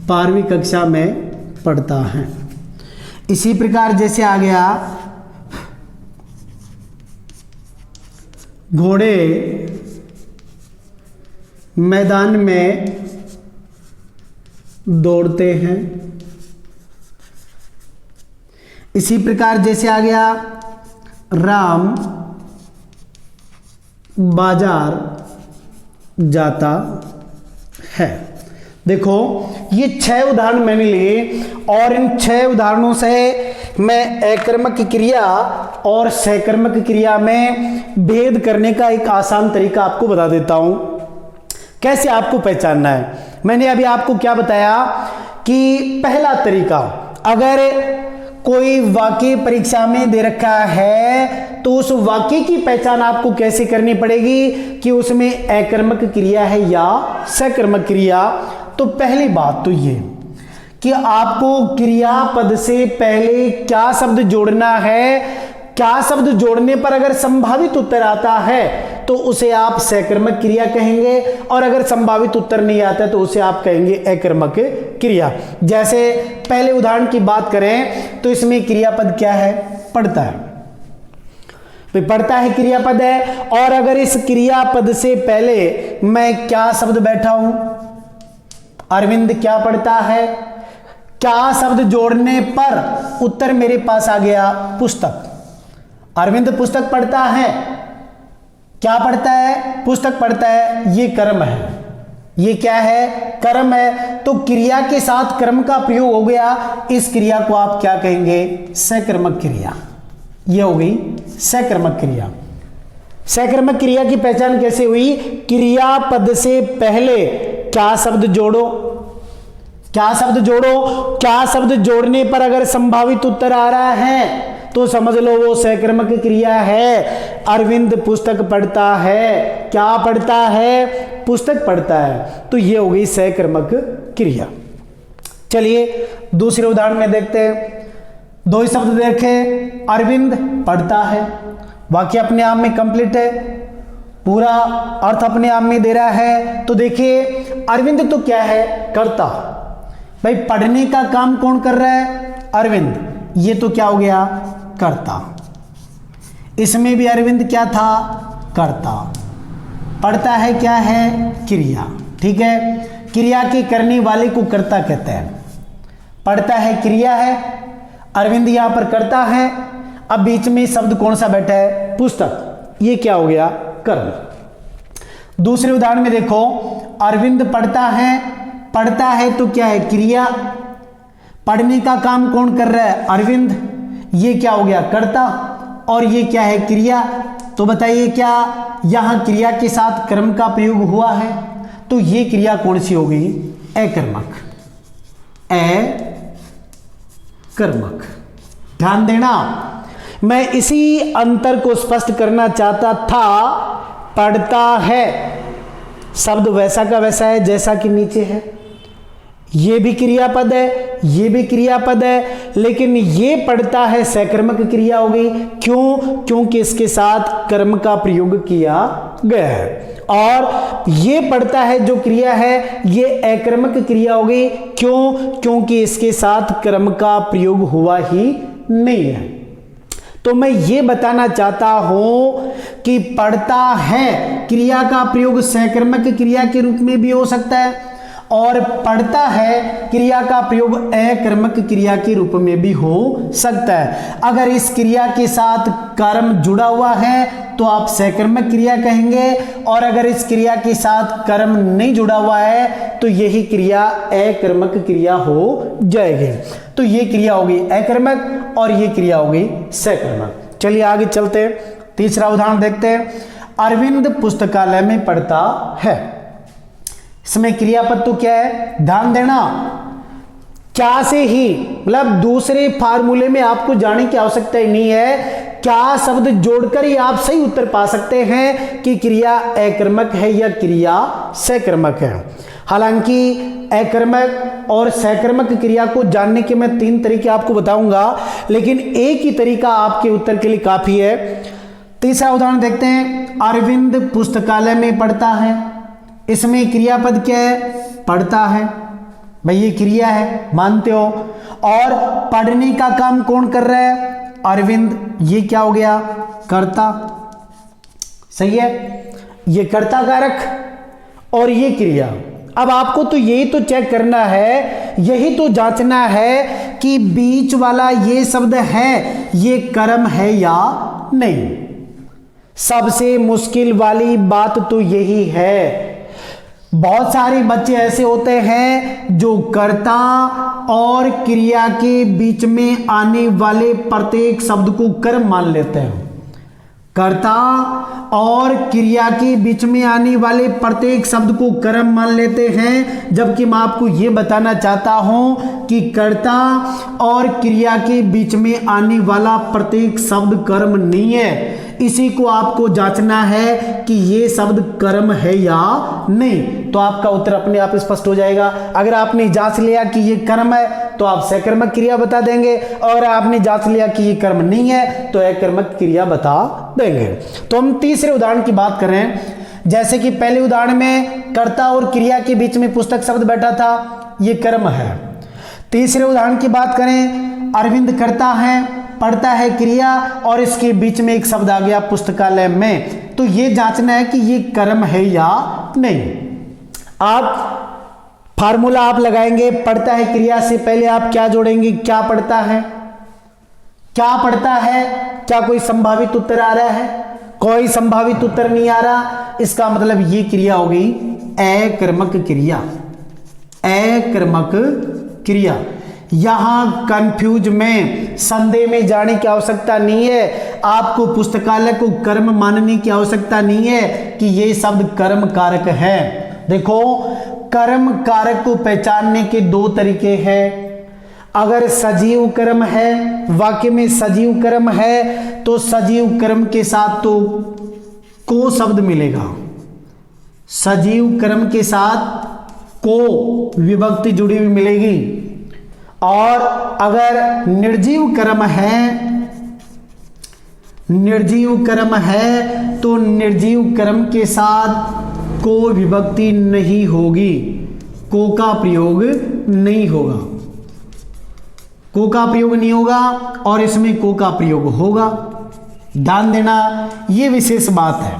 12वीं कक्षा में पढ़ता है। इसी प्रकार जैसे आ गया घोड़े मैदान में दौड़ते हैं। इसी प्रकार जैसे आ गया राम बाजार जाता है। देखो ये 6 उदाहरण मैंने लिए, और इन 6 उदाहरणों से मैं अकर्मक क्रिया और सकर्मक क्रिया में भेद करने का एक आसान तरीका आपको बता देता हूं, कैसे आपको पहचानना है। मैंने अभी आपको क्या बताया कि पहला तरीका, अगर कोई वाक्य परीक्षा में दे रखा है तो उस वाक्य की पहचान आपको कैसे करनी पड़ेगी कि उसमें अकर्मक क्रिया है या सकर्मक क्रिया। तो पहली बात तो ये कि आपको क्रियापद से पहले क्या शब्द जोड़ना है। क्या शब्द जोड़ने पर अगर संभावित उत्तर आता है तो उसे आप सकर्मक क्रिया कहेंगे, और अगर संभावित उत्तर नहीं आता तो उसे आप कहेंगे अकर्मक क्रिया। जैसे पहले उदाहरण की बात करें तो इसमें क्रियापद क्या है, पढ़ता है। भाई पढ़ता है क्रियापद है, और अगर इस क्रियापद से पहले मैं क्या शब्द बैठा हूं, अरविंद क्या पढ़ता है, क्या शब्द जोड़ने पर उत्तर मेरे पास आ गया पुस्तक। अरविंद पुस्तक पढ़ता है, क्या पढ़ता है, पुस्तक पढ़ता है, ये कर्म है, ये क्या है, कर्म है। तो क्रिया के साथ कर्म का प्रयोग हो गया, इस क्रिया को आप क्या कहेंगे, सकर्मक क्रिया। ये हो गई सकर्मक क्रिया। सकर्मक क्रिया की पहचान कैसे हुई, क्रियापद से पहले क्या शब्द जोड़ो, क्या शब्द जोड़ो, क्या शब्द जोड़ने पर अगर संभावित उत्तर आ रहा है तो समझ लो वो सकर्मक क्रिया है। अरविंद पुस्तक पढ़ता है, क्या पढ़ता है, पुस्तक पढ़ता है, तो ये हो गई सकर्मक क्रिया। चलिए दूसरे उदाहरण में देखते हैं। 2 शब्द देखे, अरविंद पढ़ता है, वाक्य अपने आप में कंप्लीट है, पूरा अर्थ अपने आप में दे रहा है। तो देखिए अरविंद तो क्या है, करता। भाई पढ़ने का काम कौन कर रहा है, अरविंद, ये तो क्या हो गया, करता। इसमें भी अरविंद क्या था, करता। पढ़ता है क्या है, क्रिया। ठीक है, क्रिया के करने वाले को कर्ता कहते हैं। पढ़ता है क्रिया है, अरविंद यहां पर करता है। अब बीच में शब्द कौन सा बैठा है, पुस्तक, ये क्या हो गया, कर्म। दूसरे उदाहरण में देखो, अरविंद पढ़ता है तो क्या है, क्रिया। पढ़ने का काम कौन कर रहा है, अरविंद, ये क्या हो गया, कर्ता, और ये क्या है, क्रिया। तो बताइए क्या यहां क्रिया के साथ कर्म का प्रयोग हुआ है, तो ये क्रिया कौन सी हो गई, अकर्मक, कर्मक। ध्यान देना, मैं इसी अंतर को स्पष्ट करना चाहता था। पढ़ता है शब्द वैसा का वैसा है जैसा कि नीचे है, ये भी क्रियापद है, ये भी क्रियापद है, लेकिन ये पढ़ता है सकर्मक क्रिया हो गई। क्यों? क्योंकि इसके साथ कर्म का प्रयोग किया गया है। और ये पढ़ता है जो क्रिया है ये अकर्मक क्रिया हो गई। क्यों? क्योंकि इसके साथ कर्म का प्रयोग हुआ ही नहीं है। तो मैं ये बताना चाहता हूं कि पढ़ता है क्रिया का प्रयोग सकर्मक क्रिया के रूप में भी हो सकता है और पढ़ता है क्रिया का प्रयोग अकर्मक क्रिया के रूप में भी हो सकता है। अगर इस क्रिया के साथ कर्म जुड़ा हुआ है तो आप सकर्मक क्रिया कहेंगे, और अगर इस क्रिया के साथ कर्म नहीं जुड़ा हुआ है तो यही क्रिया अकर्मक क्रिया हो जाएगी। तो ये क्रिया होगी अकर्मक और ये क्रिया होगी सकर्मक। चलिए आगे चलते हैं, तीसरा उदाहरण देखते हैं। अरविंद पुस्तकालय में पढ़ता है। इसमें क्रियापद तो क्या है? ध्यान देना, क्या से ही मतलब दूसरे फार्मूले में आपको जाने की आवश्यकता ही नहीं है। क्या शब्द जोड़कर ही आप सही उत्तर पा सकते हैं कि क्रिया अकर्मक है या क्रिया सकर्मक है। हालांकि अकर्मक और सकर्मक क्रिया को जानने के मैं 3 तरीके आपको बताऊंगा, लेकिन एक ही तरीका आपके उत्तर के लिए काफी है। तीसरा उदाहरण देखते हैं। अरविंद पुस्तकालय में पढ़ता है। इसमें क्रियापद क्या है? पढ़ता है। भाई ये क्रिया है, मानते हो। और पढ़ने का काम कौन कर रहा है? अरविंद। ये क्या हो गया? कर्ता। सही है, ये कर्ता कारक और ये क्रिया। अब आपको तो यही तो चेक करना है, यही तो जांचना है कि बीच वाला ये शब्द है ये कर्म है या नहीं। सबसे मुश्किल वाली बात तो यही है। बहुत सारे बच्चे ऐसे होते हैं जो कर्ता और क्रिया के बीच में आने वाले प्रत्येक शब्द को कर्म मान लेते हैं। कर्ता और क्रिया के बीच में आने वाले प्रत्येक शब्द को कर्म मान लेते हैं, जबकि मैं आपको यह बताना चाहता हूं कि कर्ता और क्रिया के बीच में आने वाला प्रत्येक शब्द कर्म नहीं है। इसी को आपको जांचना है कि ये शब्द कर्म है या नहीं, तो आपका उत्तर अपने आप स्पष्ट हो जाएगा। अगर आपने जांच लिया कि ये कर्म है तो आप सकर्मक क्रिया बता देंगे, और आपने जांच लिया कि ये कर्म नहीं है तो अकर्मक क्रिया बता देंगे। तो हम तीसरे उदाहरण की बात करें। जैसे कि पहले उदाहरण में कर्ता और क्रिया के बीच में पुस्तक शब्द बैठा था, ये कर्म है। तीसरे उदाहरण की बात करें, अरविंद करता है, पढ़ता है क्रिया और इसके बीच में एक शब्द आ गया पुस्तकालय में, तो ये जांचना है कि ये कर्म है या नहीं। आप फार्मूला आप लगाएंगे, पढ़ता है क्रिया से पहले आप क्या जोड़ेंगे? क्या पढ़ता है, क्या पढ़ता है। क्या कोई संभावित उत्तर आ रहा है? कोई संभावित उत्तर नहीं आ रहा। इसका मतलब ये क्रिया हो गई अकर्मक क्रिया। अकर्मक क्रिया। यहां कंफ्यूज में, संदेह में जाने की आवश्यकता नहीं है। आपको पुस्तकालय को कर्म मानने की आवश्यकता नहीं है कि यह शब्द कर्म कारक है। देखो, कर्म कारक को पहचानने के 2 तरीके हैं। अगर सजीव कर्म है, वाक्य में सजीव कर्म है, तो सजीव कर्म के साथ तो को शब्द मिलेगा। सजीव कर्म के साथ को विभक्ति जुड़ी हुई मिलेगी। और अगर निर्जीव कर्म है, निर्जीव कर्म है तो निर्जीव कर्म के साथ को विभक्ति नहीं होगी, को का प्रयोग नहीं होगा, को का प्रयोग नहीं होगा और इसमें को का प्रयोग होगा। ध्यान देना, ये विशेष बात है,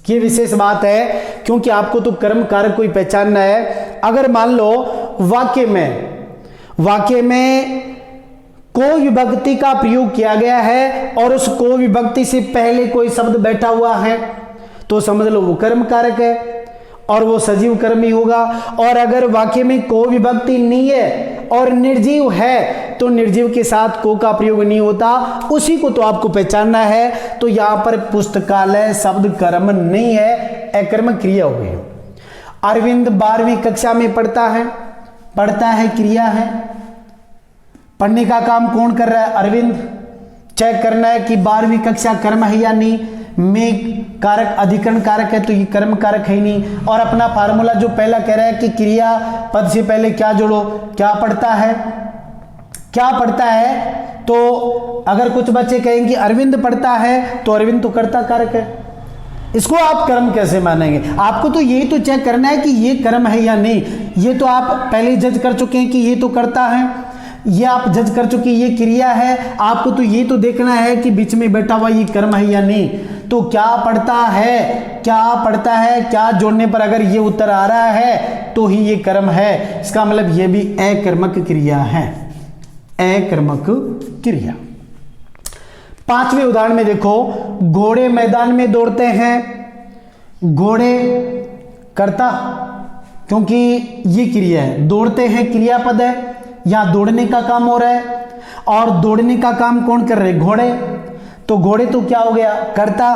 ये विशेष बात है, क्योंकि आपको तो कर्म कारक को ही पहचानना है। अगर मान लो वाक्य में को विभक्ति का प्रयोग किया गया है और उस को विभक्ति से पहले कोई शब्द बैठा हुआ है, तो समझ लो वो कर्म कारक है और वो सजीव कर्म ही होगा। और अगर वाक्य में को विभक्ति नहीं है और निर्जीव है तो निर्जीव के साथ को का प्रयोग नहीं होता, उसी को तो आपको पहचानना है। तो यहां पर पुस्तकालय शब्द कर्म नहीं है, अकर्मक क्रिया हो गई। अरविंद 12वीं कक्षा में पढ़ता है, पढ़ता है क्रिया है, पढ़ने का काम कौन कर रहा है? अरविंद। चेक करना है कि 12वीं कक्षा कर्म है या नहीं। में कारक अधिकरण कारक है तो ये कर्म कारक है ही नहीं। और अपना फार्मूला जो पहला कह रहा है कि क्रिया पद से पहले क्या जोड़ो, क्या पढ़ता है, क्या पढ़ता है। तो अगर कुछ बच्चे कहेंगे अरविंद पढ़ता है तो अरविंद तो कर्ता कारक है, इसको आप कर्म कैसे मानेंगे? आपको तो यही तो चेक करना है कि ये कर्म है या नहीं। ये तो आप पहले जज कर चुके हैं कि ये तो कर्ता है, ये आप जज कर चुके ये क्रिया है। आपको तो ये तो देखना है कि बीच में बैठा हुआ ये कर्म है या नहीं। तो क्या पढ़ता है, क्या पढ़ता है, क्या जोड़ने पर अगर ये उत्तर आ रहा है तो ही ये कर्म है। इसका मतलब ये भी अकर्मक क्रिया है, अकर्मक क्रिया। 5वें उदाहरण में देखो, घोड़े मैदान में दौड़ते हैं। घोड़े कर्ता, क्योंकि ये क्रिया है, दौड़ते हैं क्रियापद है, यहां दौड़ने का काम हो रहा है और दौड़ने का काम कौन कर रहे? घोड़े। तो घोड़े तो क्या हो गया? कर्ता।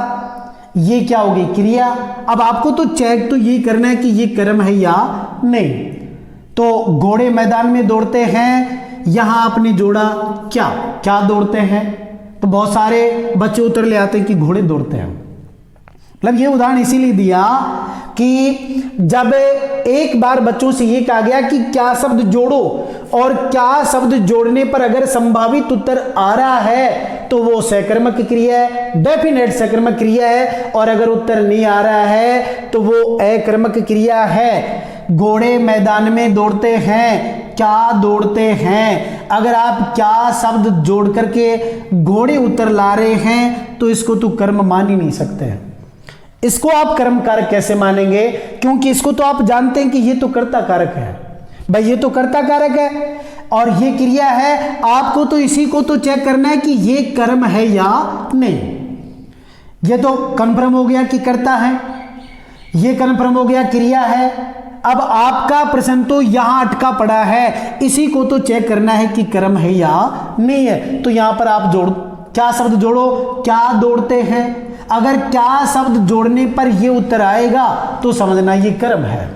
ये क्या हो गई? क्रिया। अब आपको तो चेक तो ये करना है कि ये कर्म है या नहीं। तो घोड़े मैदान में दौड़ते हैं, यहां आपने जोड़ा क्या, क्या दौड़ते हैं। तो बहुत सारे बच्चे उत्तर ले आते हैं कि घोड़े दौड़ते हैं। मतलब ये उदाहरण इसीलिए दिया कि जब एक बार बच्चों से ये कहा गया कि क्या शब्द जोड़ो, और क्या शब्द जोड़ने पर अगर संभावित उत्तर आ रहा है तो वो सकर्मक क्रिया है, डेफिनेट सकर्मक क्रिया है। और अगर उत्तर नहीं आ रहा है तो वो अकर्मक क्रिया है। घोड़े मैदान में दौड़ते हैं, क्या दौड़ते हैं। अगर आप क्या शब्द जोड़ करके घोड़े उत्तर ला रहे हैं तो इसको तो कर्म मान ही नहीं सकते हैं। इसको आप कर्म कारक कैसे मानेंगे? क्योंकि इसको तो आप जानते हैं कि ये तो कर्ता कारक है, भाई ये तो कर्ता कारक है और ये क्रिया है। आपको तो इसी को तो चेक करना है कि ये कर्म है या नहीं। ये तो कंफर्म हो गया कि कर्ता है, ये कंफर्म हो गया क्रिया है। अब आपका प्रश्न तो यहां अटका पड़ा है, इसी को तो चेक करना है कि कर्म है या नहीं है। तो यहां पर आप जोड़, क्या शब्द जोड़ो, क्या दौड़ते हैं। अगर क्या शब्द जोड़ने पर ये उत्तर आएगा तो समझना ये कर्म है।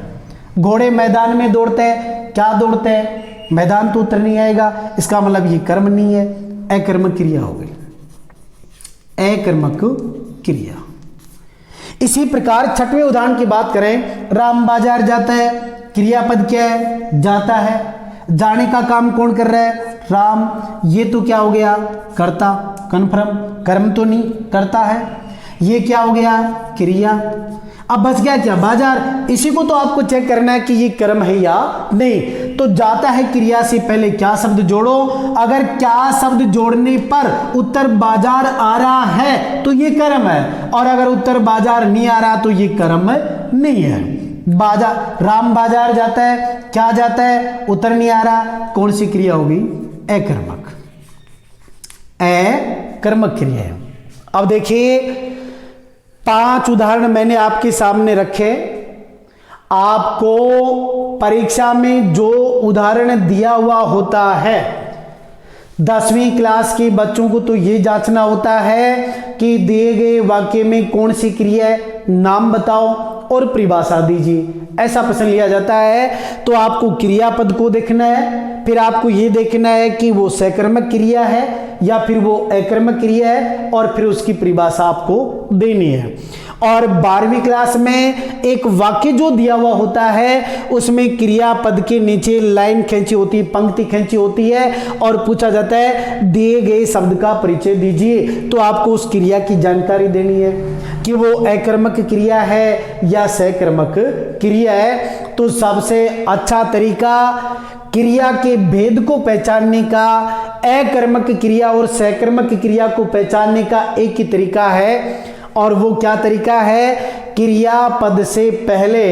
घोड़े मैदान में दौड़ते हैं, क्या दौड़ते हैं, मैदान तो उत्तर नहीं आएगा, इसका मतलब ये कर्म नहीं है, अकर्मक क्रिया हो गई, अकर्मक क्रिया। इसी प्रकार 6वें उदाहरण की बात करें, राम बाजार जाता है, क्रियापद क्या है? जाता है। जाने का काम कौन कर रहा है? राम। ये तो क्या हो गया? कर्ता, कन्फर्म, कर्म तो नहीं, करता है। ये क्या हो गया? क्रिया। अब बच गया क्या? बाजार। इसी को तो आपको चेक करना है कि ये कर्म है या नहीं। तो जाता है क्रिया से पहले क्या शब्द जोड़ो। अगर क्या शब्द जोड़ने पर उत्तर बाजार आ रहा है तो ये कर्म है, और अगर उत्तर बाजार नहीं आ रहा तो ये कर्म नहीं है। बाजार, राम बाजार जाता है, क्या जाता है, उत्तर नहीं आ रहा, कौन सी क्रिया होगी? अकर्मक, अकर्मक क्रिया है। अब देखिए 5 उदाहरण मैंने आपके सामने रखे। आपको परीक्षा में जो उदाहरण दिया हुआ होता है, 10वीं क्लास के बच्चों को तो ये जांचना होता है कि दिए गए वाक्य में कौन सी क्रिया है, नाम बताओ और परिभाषा दीजिए, ऐसा प्रश्न लिया जाता है। तो आपको क्रियापद को देखना है, फिर आपको ये देखना है कि वो सकर्मक क्रिया है या फिर वो अकर्मक क्रिया है, और फिर उसकी परिभाषा आपको देनी है। और 12वीं क्लास में एक वाक्य जो दिया हुआ होता है उसमें क्रियापद के नीचे लाइन खींची होती है, पंक्ति खींची होती है, और पूछा जाता है दिए गए शब्द का परिचय दीजिए। तो आपको उस क्रिया की जानकारी देनी है कि वो अकर्मक क्रिया है या सकर्मक क्रिया है। तो सबसे अच्छा तरीका क्रिया के भेद को पहचानने का, अकर्मक क्रिया और सकर्मक क्रिया को पहचानने का एक ही तरीका है, और वो क्या तरीका है? क्रियापद से पहले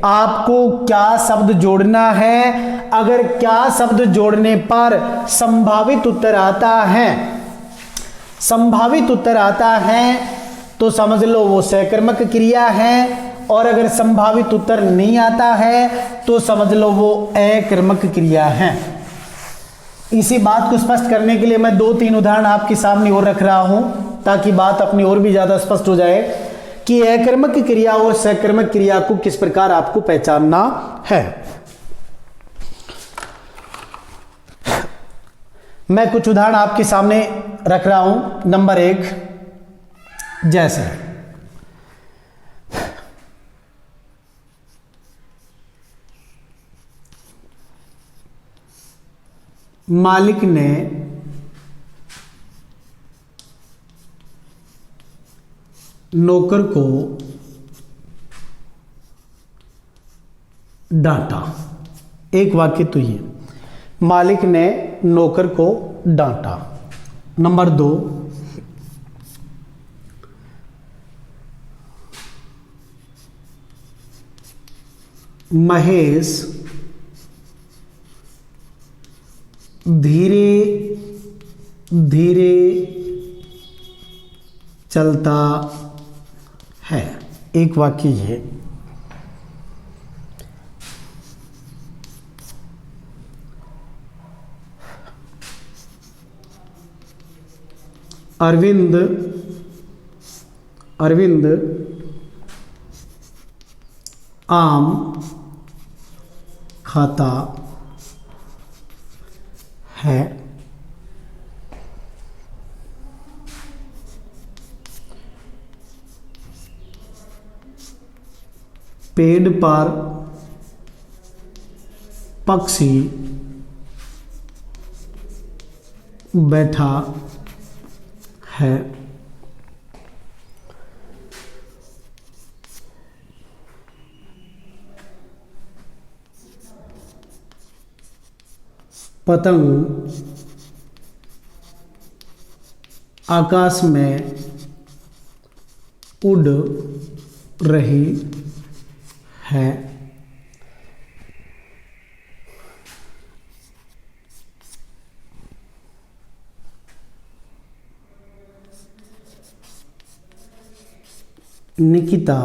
आपको क्या शब्द जोड़ना है। अगर क्या शब्द जोड़ने पर संभावित उत्तर आता है, संभावित उत्तर आता है तो समझ लो वो सकर्मक क्रिया है, और अगर संभावित उत्तर नहीं आता है तो समझ लो वो अकर्मक क्रिया है। इसी बात को स्पष्ट करने के लिए मैं 2-3 उदाहरण आपके सामने और रख रहा हूं ताकि बात अपनी और भी ज्यादा स्पष्ट हो जाए कि अकर्मक क्रिया और सकर्मक क्रिया को किस प्रकार आपको पहचानना है। मैं कुछ उदाहरण आपके सामने रख रहा हूं। नंबर 1, जैसे मालिक ने नौकर को डांटा। एक वाक्य तो ये, मालिक ने नौकर को डांटा। नंबर 2, महेश धीरे धीरे चलता है। एक वाक्य ये। अरविंद आम खाता है। पेड़ पर पक्षी बैठा है। पतंग आकाश में उड़ रही है। निकिता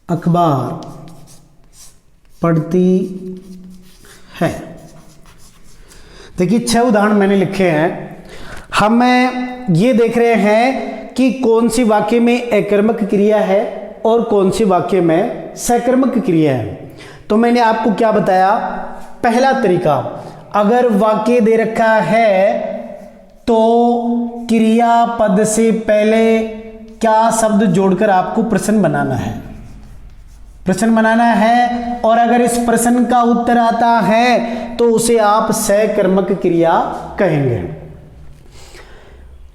अखबार पढ़ती है। देखिए 6 उदाहरण मैंने लिखे हैं। हमें ये देख रहे हैं कि कौन सी वाक्य में एकर्मक क्रिया है और कौन सी वाक्य में सकर्मक क्रिया है। तो मैंने आपको क्या बताया, पहला तरीका, अगर वाक्य दे रखा है तो क्रियापद से पहले क्या शब्द जोड़कर आपको प्रश्न बनाना है, और अगर इस प्रश्न का उत्तर आता है तो उसे आप सकर्मक क्रिया कहेंगे।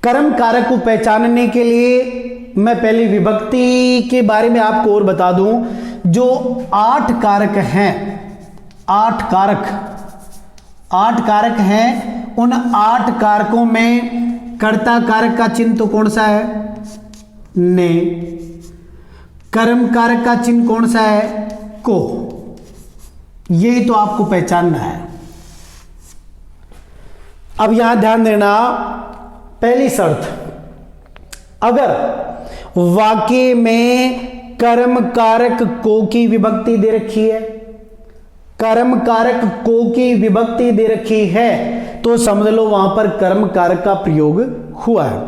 कर्म कारक को पहचानने के लिए मैं पहली विभक्ति के बारे में आपको और बता दूं। जो 8 कारक हैं, 8 कारक हैं, उन 8 कारकों में कर्ता कारक का चिन्ह तो कौन सा है, ने। कर्म कारक का चिन्ह कौन सा है, को। यही तो आपको पहचानना है। अब यहां ध्यान देना, पहली शर्त, अगर वाक्य में कर्म कारक को की विभक्ति दे रखी है, कर्म कारक को की विभक्ति दे रखी है तो समझ लो वहां पर कर्म कारक का प्रयोग हुआ है।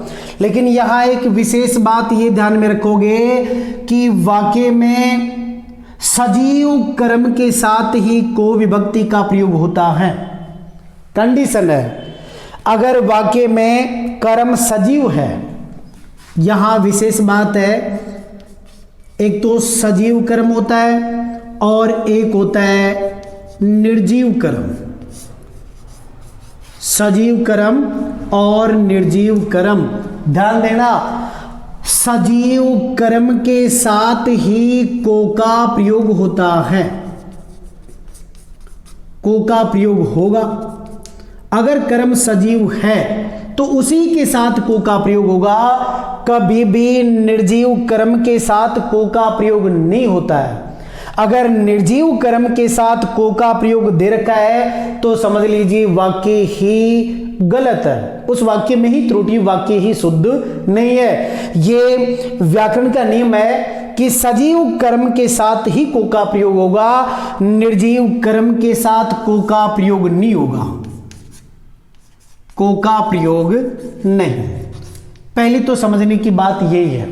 लेकिन यहां एक विशेष बात ये ध्यान में रखोगे कि वाक्य में सजीव कर्म के साथ ही को विभक्ति का प्रयोग होता है। कंडीशन है, अगर वाक्य में कर्म सजीव है, यहां विशेष बात है, एक तो सजीव कर्म होता है और एक होता है निर्जीव कर्म। सजीव कर्म और निर्जीव कर्म, ध्यान देना, सजीव कर्म के साथ ही को का प्रयोग होता है, को का प्रयोग होगा। अगर कर्म सजीव है तो उसी के साथ को का प्रयोग होगा। कभी भी निर्जीव कर्म के साथ को का प्रयोग नहीं होता है। अगर निर्जीव कर्म के साथ को का प्रयोग दे रखा है तो समझ लीजिए वाक्य ही गलत है, उस वाक्य में ही त्रुटि, वाक्य ही शुद्ध नहीं है। ये व्याकरण का नियम है कि सजीव कर्म के साथ ही को का प्रयोग होगा, निर्जीव कर्म के साथ को का प्रयोग नहीं होगा, को का प्रयोग नहीं। पहली तो समझने की बात यही है।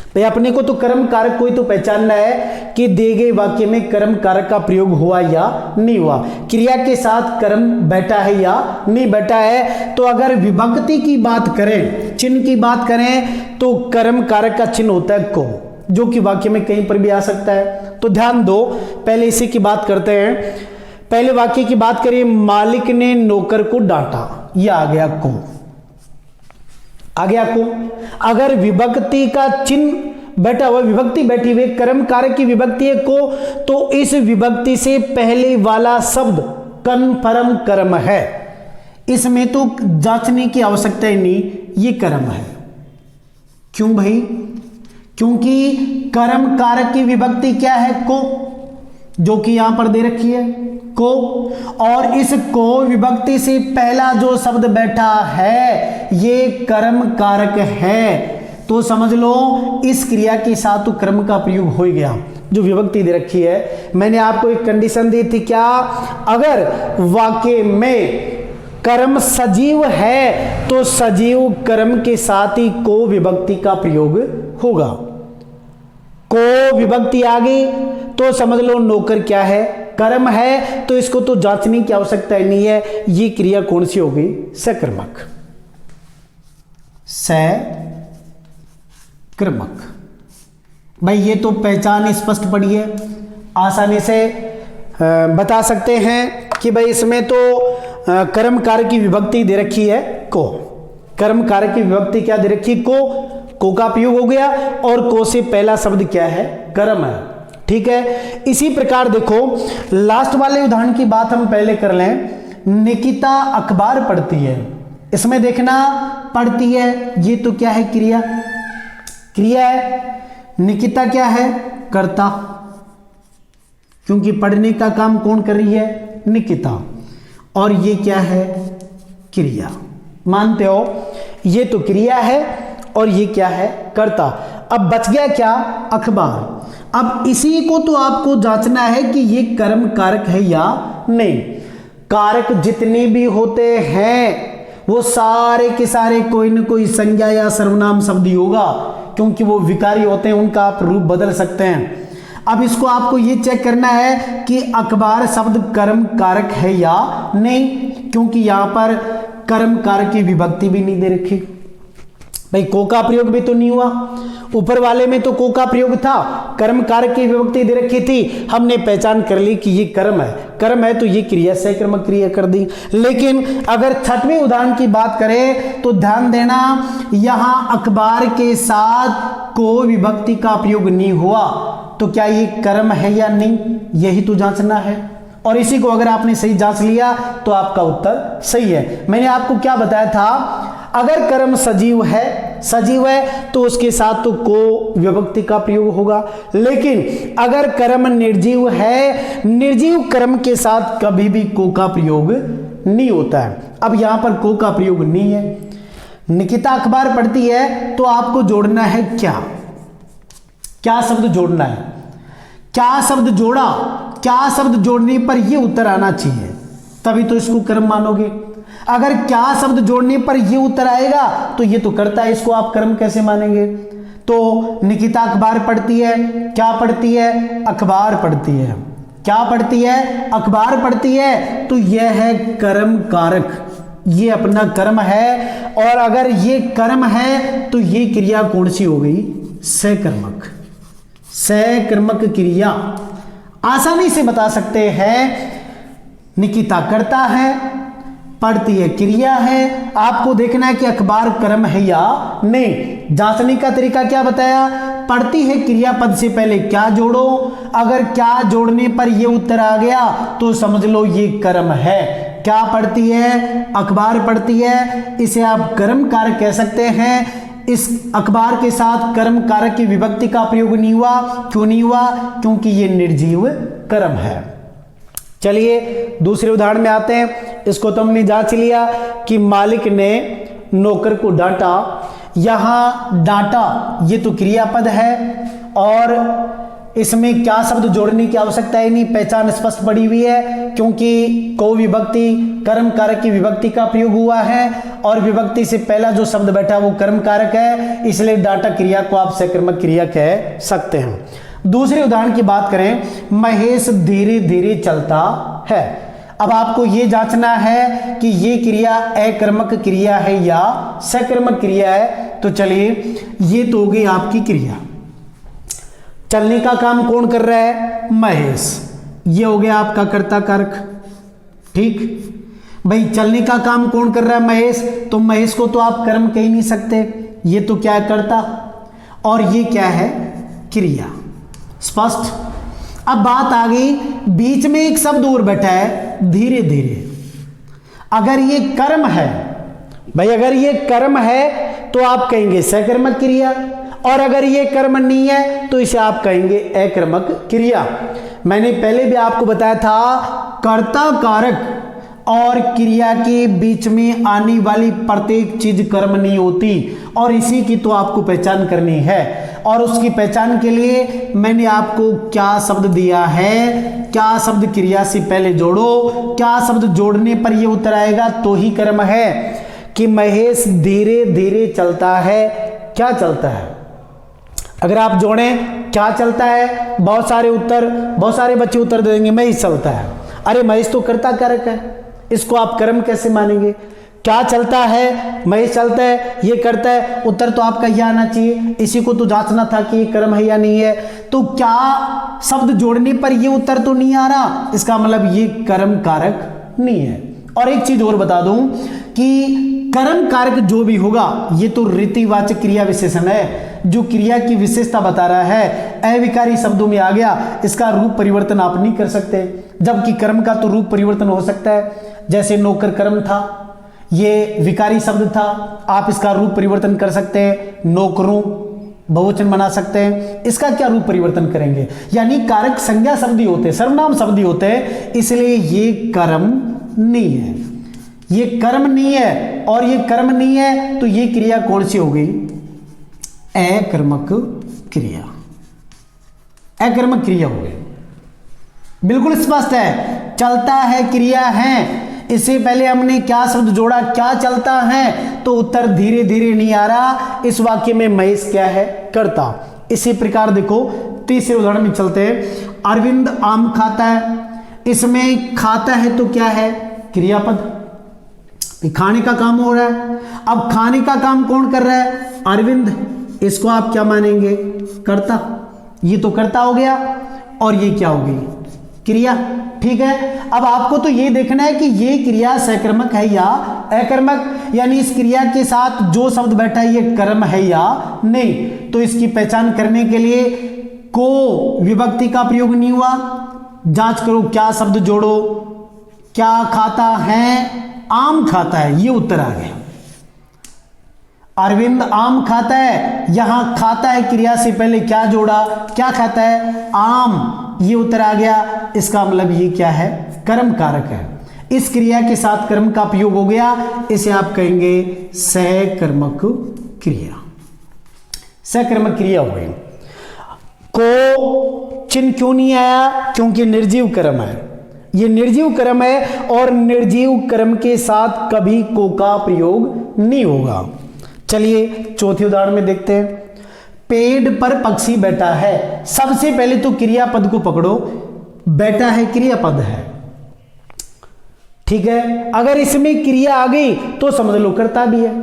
भाई अपने को तो कर्म कारक कोई तो पहचानना है कि दिए गए वाक्य में कर्म कारक का प्रयोग हुआ या नहीं हुआ, क्रिया के साथ कर्म बैठा है या नहीं बैठा है। तो अगर विभक्ति की बात करें, चिन्ह की बात करें, तो कर्म कारक का चिन्ह होता है को, जो कि वाक्य में कहीं पर भी आ सकता है। तो ध्यान दो, पहले इसी की बात करते हैं। पहले वाक्य की बात करिए, मालिक ने नौकर को डांटा, यह आ गया को, आ गया को। अगर विभक्ति का चिन्ह बैठा हुआ, विभक्ति बैठी हुई, कर्म कारक की विभक्ति है को, तो इस विभक्ति से पहले वाला शब्द कन्फर्म कर्म है, इसमें तो जांचने की आवश्यकता ही नहीं, ये कर्म है। क्यों भाई? क्योंकि कर्म कारक की विभक्ति क्या है? को, जो कि यहां पर दे रखी है को, और इस को विभक्ति से पहला जो शब्द बैठा है ये कर्म कारक है। तो समझ लो इस क्रिया के साथ तो कर्म का प्रयोग हो ही गया, जो विभक्ति दे रखी है। मैंने आपको एक कंडीशन दी थी, क्या? अगर वाक्य में कर्म सजीव है तो सजीव कर्म के साथ ही को विभक्ति का प्रयोग होगा। को विभक्ति आ गई तो समझ लो नौकर क्या है? कर्म है। तो इसको तो जांचने की आवश्यकता ही नहीं है, ये क्रिया कौन सी होगी? सकर्मक, सकर्मक। भाई ये तो पहचान स्पष्ट पड़ी है, आसानी से बता सकते हैं कि भाई इसमें तो कर्म कारक की विभक्ति दे रखी है को, कर्म कारक की विभक्ति क्या दे रखी? को का प्रयोग हो गया, और को से पहला शब्द क्या है? कर्म है। ठीक है, इसी प्रकार देखो लास्ट वाले उदाहरण की बात हम पहले कर लें। निकिता अखबार पढ़ती है, इसमें देखना पढ़ती है, ये तो क्या है? क्रिया, क्रिया है। निकिता क्या है? कर्ता, क्योंकि पढ़ने का काम कौन कर रही है? निकिता। और ये क्या है? क्रिया। मानते हो? ये तो क्रिया है और ये क्या है? कर्ता। अब बच गया क्या? अखबार। अब इसी को तो आपको जांचना है कि ये कर्म कारक है या नहीं। कारक जितने भी होते हैं वो सारे के सारे कोई न कोई संज्ञा या सर्वनाम शब्द ही होगा, क्योंकि वो विकारी होते हैं, उनका आप रूप बदल सकते हैं। अब इसको आपको ये चेक करना है कि अखबार शब्द कर्म कारक है या नहीं, क्योंकि यहां पर कर्म कारक की विभक्ति भी नहीं दे रखी। भाई को का प्रयोग भी तो नहीं हुआ, ऊपर वाले में तो को का प्रयोग था, कर्म कारक की विभक्ति दे रखी थी, हमने पहचान कर ली कि ये कर्म है, कर्म है तो ये क्रिया सकर्मक क्रिया कर दी। लेकिन अगर छठवें उदाहरण की बात करें तो ध्यान देना, यहां अखबार के साथ को विभक्ति का प्रयोग नहीं हुआ, तो क्या ये कर्म है या नहीं, यही तो जांचना है। और इसी को अगर आपने सही जांच लिया तो आपका उत्तर सही है। मैंने आपको क्या बताया था, अगर कर्म सजीव है तो उसके साथ तो को विभक्ति का प्रयोग होगा, लेकिन अगर कर्म निर्जीव है, निर्जीव कर्म के साथ कभी भी को का प्रयोग नहीं होता है। अब यहां पर को का प्रयोग नहीं है। निकिता अखबार पढ़ती है तो आपको जोड़ना है क्या? क्या शब्द जोड़ना है? क्या शब्द जोड़ा? क्या शब्द जोड़ने पर यह उत्तर आना चाहिए, तभी तो इसको कर्म मानोगे। अगर क्या शब्द जोड़ने पर यह उत्तर आएगा तो ये तो करता है, इसको आप कर्म कैसे मानेंगे? तो निकिता अखबार पढ़ती है, क्या पढ़ती है? अखबार पढ़ती है। क्या पढ़ती है? अखबार पढ़ती है, तो यह है कर्म कारक, ये अपना कर्म है। और अगर ये कर्म है तो ये क्रिया कौन सी हो गई? सकर्मक, सकर्मक क्रिया। आसानी से बता सकते हैं, निकिता करता है, पढ़ती है क्रिया है। आपको देखना है कि अखबार कर्म है या नहीं। जांचने का तरीका क्या बताया? पढ़ती है क्रियापद से पहले क्या जोड़ो, अगर क्या जोड़ने पर ये उत्तर आ गया तो समझ लो ये कर्म है। क्या पढ़ती है? अखबार पढ़ती है, इसे आप कर्म कारक कह सकते हैं। इस अखबार के साथ कर्म कारक की विभक्ति का प्रयोग नहीं हुआ। क्यों नहीं हुआ? क्योंकि ये निर्जीव कर्म है। चलिए दूसरे उदाहरण में आते हैं। इसको तो हमने जांच लिया कि मालिक ने नौकर को डांटा। यहां डांटा ये तो क्रियापद है और इसमें क्या शब्द जोड़ने की आवश्यकता ही नहीं, पहचान स्पष्ट पड़ी हुई है, क्योंकि को विभक्ति कर्म कारक की विभक्ति का प्रयोग हुआ है और विभक्ति से पहला जो शब्द बैठा वो कर्म कारक है, इसलिए डाटा क्रिया को आप सकर्मक क्रिया कह सकते हैं। दूसरे उदाहरण की बात करें, महेश धीरे धीरे चलता है। अब आपको यह जांचना है कि ये क्रिया अकर्मक क्रिया है या सकर्मक क्रिया है। तो चलिए, ये तो हो गई आपकी क्रिया। चलने का काम कौन कर रहा है? महेश। ये हो गया आपका कर्ता कारक। ठीक भाई, चलने का काम कौन कर रहा है? महेश। तो महेश को तो आप कर्म कह ही नहीं सकते, ये तो क्या है? कर्ता। और ये क्या है? क्रिया। स्पष्ट। अब बात आ गई, बीच में एक शब्द और बैठा है, धीरे धीरे। अगर ये कर्म है भाई, अगर ये कर्म है तो आप कहेंगे सकर्मक क्रिया, और अगर ये कर्म नहीं है तो इसे आप कहेंगे अकर्मक क्रिया। मैंने पहले भी आपको बताया था, कर्ता कारक और क्रिया के बीच में आने वाली प्रत्येक चीज कर्म नहीं होती, और इसी की तो आपको पहचान करनी है। और उसकी पहचान के लिए मैंने आपको क्या शब्द दिया है, क्या शब्द क्रिया से पहले जोड़ो, क्या शब्द जोड़ने पर यह उत्तर आएगा तो ही कर्म है। कि महेश धीरे धीरे चलता है। क्या चलता है? अगर आप जोड़ें क्या चलता है, बहुत सारे बच्चे उत्तर दे देंगे महेश चलता है। अरे महेश तो कर्ता कारक है, इसको आप कर्म कैसे मानेंगे? क्या चलता है? महेश चलता है, ये करता है। उत्तर तो आपका यह आना चाहिए, इसी को तो जांचना था कि ये कर्म है या नहीं है। तो क्या शब्द जोड़ने पर ये उत्तर तो नहीं आ रहा, इसका मतलब ये कर्म कारक नहीं है। और एक चीज और बता दूं कि कर्म कारक जो भी होगा ये तो रीतिवाचक क्रिया विशेषण है, जो क्रिया की विशेषता बता रहा है। अविकारी शब्दों में आ गया, इसका रूप परिवर्तन आप नहीं कर सकते, जबकि कर्म का तो रूप परिवर्तन हो सकता है। जैसे नौकर कर्म था, ये विकारी शब्द था, आप इसका रूप परिवर्तन कर सकते हैं, नौकरों बहुवचन बना सकते हैं। इसका क्या रूप परिवर्तन करेंगे? यानी कारक संज्ञा शब्द ही होते, सर्वनाम शब्द ही होते हैं, इसलिए ये कर्म नहीं है, ये कर्म नहीं है। और ये कर्म नहीं है तो ये क्रिया कौन सी हो गई? अकर्मक क्रिया। अकर्मक क्रिया हो गई, बिल्कुल स्पष्ट है। चलता है क्रिया है, इससे पहले हमने क्या शब्द जोड़ा? क्या चलता है, तो उत्तर धीरे धीरे नहीं आ रहा। इस वाक्य में महेश क्या है? कर्ता। इसी प्रकार देखो, तीसरे उदाहरण में चलते हैं। अरविंद आम खाता है। इसमें खाता है तो क्या है? क्रियापद, खाने का काम हो रहा है। अब खाने का काम कौन कर रहा है? अरविंद। इसको आप क्या मानेंगे? कर्ता। ये तो कर्ता हो गया, और ये क्या होगी? क्रिया। ठीक है, अब आपको तो ये देखना है कि ये क्रिया सकर्मक है या अकर्मक, यानी इस क्रिया के साथ जो शब्द बैठा है ये कर्म है या नहीं। तो इसकी पहचान करने के लिए को विभक्ति का प्रयोग नहीं हुआ, जांच करो क्या शब्द जोड़ो। क्या खाता है? आम खाता है, ये उत्तर आ गया। अरविंद आम खाता है, यहां खाता है क्रिया से पहले क्या जोड़ा? क्या खाता है? आम, ये उत्तर आ गया। इसका मतलब ये क्या है? कर्म कारक है। इस क्रिया के साथ कर्म का प्रयोग हो गया, इसे आप कहेंगे सकर्मक क्रिया। सकर्मक क्रिया हो गई। को चिन्ह क्यों नहीं आया? क्योंकि निर्जीव कर्म है, ये निर्जीव कर्म है, और निर्जीव कर्म के साथ कभी को का प्रयोग नहीं होगा। चलिए चौथे उदाहरण में देखते हैं। पेड़ पर पक्षी बैठा है। सबसे पहले तो क्रियापद को पकड़ो, बैठा है क्रियापद है। ठीक है, अगर इसमें क्रिया आ गई तो समझ लो कर्ता भी है।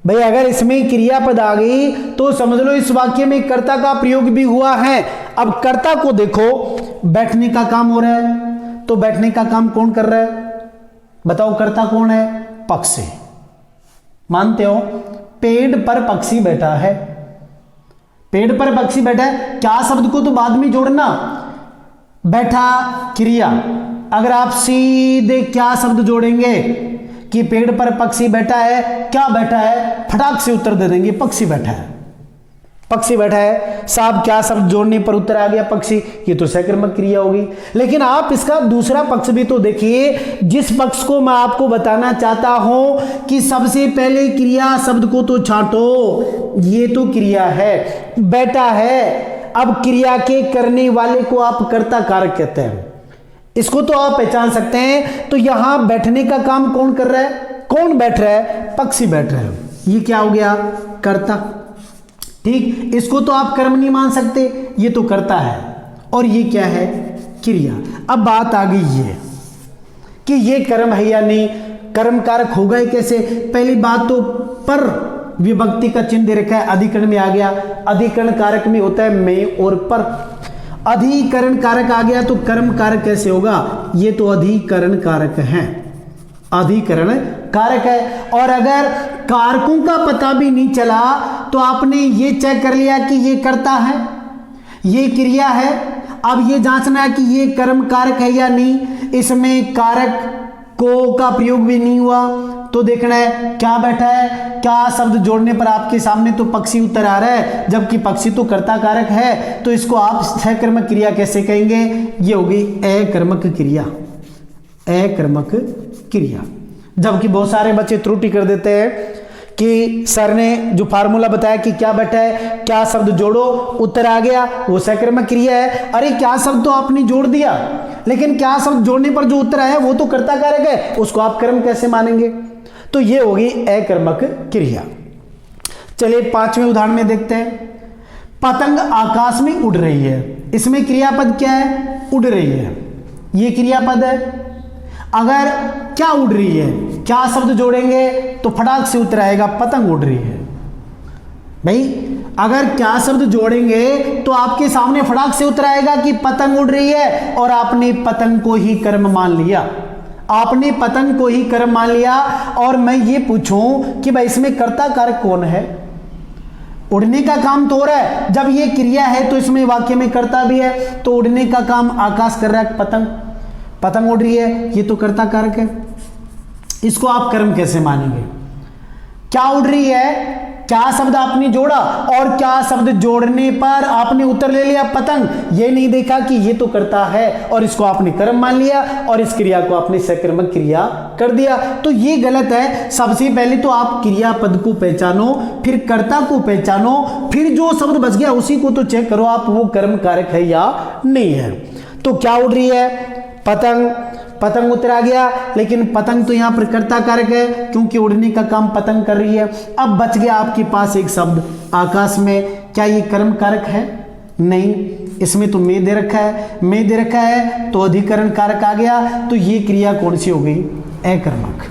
भाई अगर इसमें क्रियापद आ गई तो समझ लो इस वाक्य में कर्ता का प्रयोग भी हुआ है। अब कर्ता को देखो, बैठने का काम हो रहा है, तो बैठने का काम कौन कर रहा है? बताओ कर्ता कौन है? पक्षी। मानते हो? पेड़ पर पक्षी बैठा है, पेड़ पर पक्षी बैठा है। क्या शब्द को तो बाद में जोड़ना, बैठा क्रिया। अगर आप सीधे क्या शब्द जोड़ेंगे कि पेड़ पर पक्षी बैठा है, क्या बैठा है? फटाक से उत्तर दे देंगे पक्षी बैठा है, पक्षी बैठा है। साहब क्या शब्द जोड़ने पर उत्तर आ गया? पक्षी। ये तो सकर्मक क्रिया होगी। लेकिन आप इसका दूसरा पक्ष भी तो देखिए, जिस पक्ष को मैं आपको बताना चाहता हूं कि सबसे पहले क्रिया शब्द को तो छांटो, ये तो क्रिया है, बैठा है। अब क्रिया के करने वाले को आप कर्ता कारक कहते हैं, इसको तो आप पहचान सकते हैं। तो यहां बैठने का काम कौन कर रहा है, कौन बैठ रहा है, पक्षी बैठ रहा है, ये क्या हो गया, कर्ता। ठीक, इसको तो आप कर्म नहीं मान सकते, ये तो कर्ता है, और ये क्या है, क्रिया। अब बात आ गई ये कि ये कर्म है या नहीं, कर्म कारक होगा ही कैसे। पहली बात तो पर विभक्ति का चिन्ह दे रखा है, अधिकरण में आ गया, अधिकरण कारक में होता है में और पर, अधिकरण कारक आ गया तो कर्म कारक कैसे होगा, ये तो अधिकरण कारक है, अधिकरण कारक है। और अगर कारकों का पता भी नहीं चला तो आपने ये चेक कर लिया कि ये कर्ता है, ये क्रिया है, अब ये जांचना है कि ये कर्म कारक है या नहीं, इसमें कारक को का प्रयोग भी नहीं हुआ, तो देखना है क्या बैठा है, क्या शब्द जोड़ने पर आपके सामने तो पक्षी उत्तर आ रहा है, जबकि पक्षी तो कर्ता कारक है, तो इसको आप सकर्मक क्रिया कैसे कहेंगे, ये होगी अकर्मक क्रिया, अकर्मक क्रिया। जबकि बहुत सारे बच्चे त्रुटि कर देते हैं कि सर ने जो फार्मूला बताया कि क्या बैठा है, क्या शब्द जोड़ो उत्तर आ गया, वो सकर्मक क्रिया है। अरे क्या शब्द तो आपने जोड़ दिया, लेकिन क्या शब्द जोड़ने पर जो उत्तर आया वो तो कर्ता कारक है, उसको आप कर्म कैसे मानेंगे, तो ये होगी अकर्मक क्रिया। चलिए 5वें उदाहरण में देखते हैं। पतंग आकाश में उड़ रही है, इसमें क्रियापद क्या है, उड़ रही है, ये क्रियापद है। अगर क्या उड़ रही है, क्या शब्द जोड़ेंगे तो फटाक से उत्तर आएगा पतंग उड़ रही है। भाई अगर क्या शब्द जोड़ेंगे तो आपके सामने फटाक से उत्तर आएगा कि पतंग उड़ रही है, और आपने पतंग को ही कर्म मान लिया, आपने पतंग को ही कर्म मान लिया। और मैं ये पूछूं कि भाई इसमें कर्ता कारक कौन है, उड़ने का काम तो हो रहा है, जब ये क्रिया है तो इसमें वाक्य में कर्ता भी है, तो उड़ने का काम आकाश कर रहा है, पतंग, पतंग उड़ रही है, ये तो कर्ता कारक है, इसको आप कर्म कैसे मानेंगे। क्या उड़ रही है, क्या शब्द आपने जोड़ा, और क्या शब्द जोड़ने पर आपने उत्तर ले लिया पतंग, ये नहीं देखा कि ये तो कर्ता है, और इसको आपने कर्म मान लिया, और इस क्रिया को आपने सकर्मक क्रिया कर दिया, तो ये गलत है। सबसे पहले तो आप क्रियापद को पहचानो, फिर कर्ता को पहचानो, फिर जो शब्द बच गया उसी को तो चेक करो आप वो कर्म कारक है या नहीं है। तो क्या उड़ रही है, पतंग, पतंग उत्तर आ गया, लेकिन पतंग तो यहां पर कर्ता कारक है क्योंकि उड़ने का काम पतंग कर रही है। अब बच गया आपके पास एक शब्द आकाश में, क्या ये कर्म कारक है, नहीं, इसमें तो में दे रखा है, में दे रखा है तो अधिकरण कारक आ गया, तो ये क्रिया कौन सी हो गई, अकर्मक,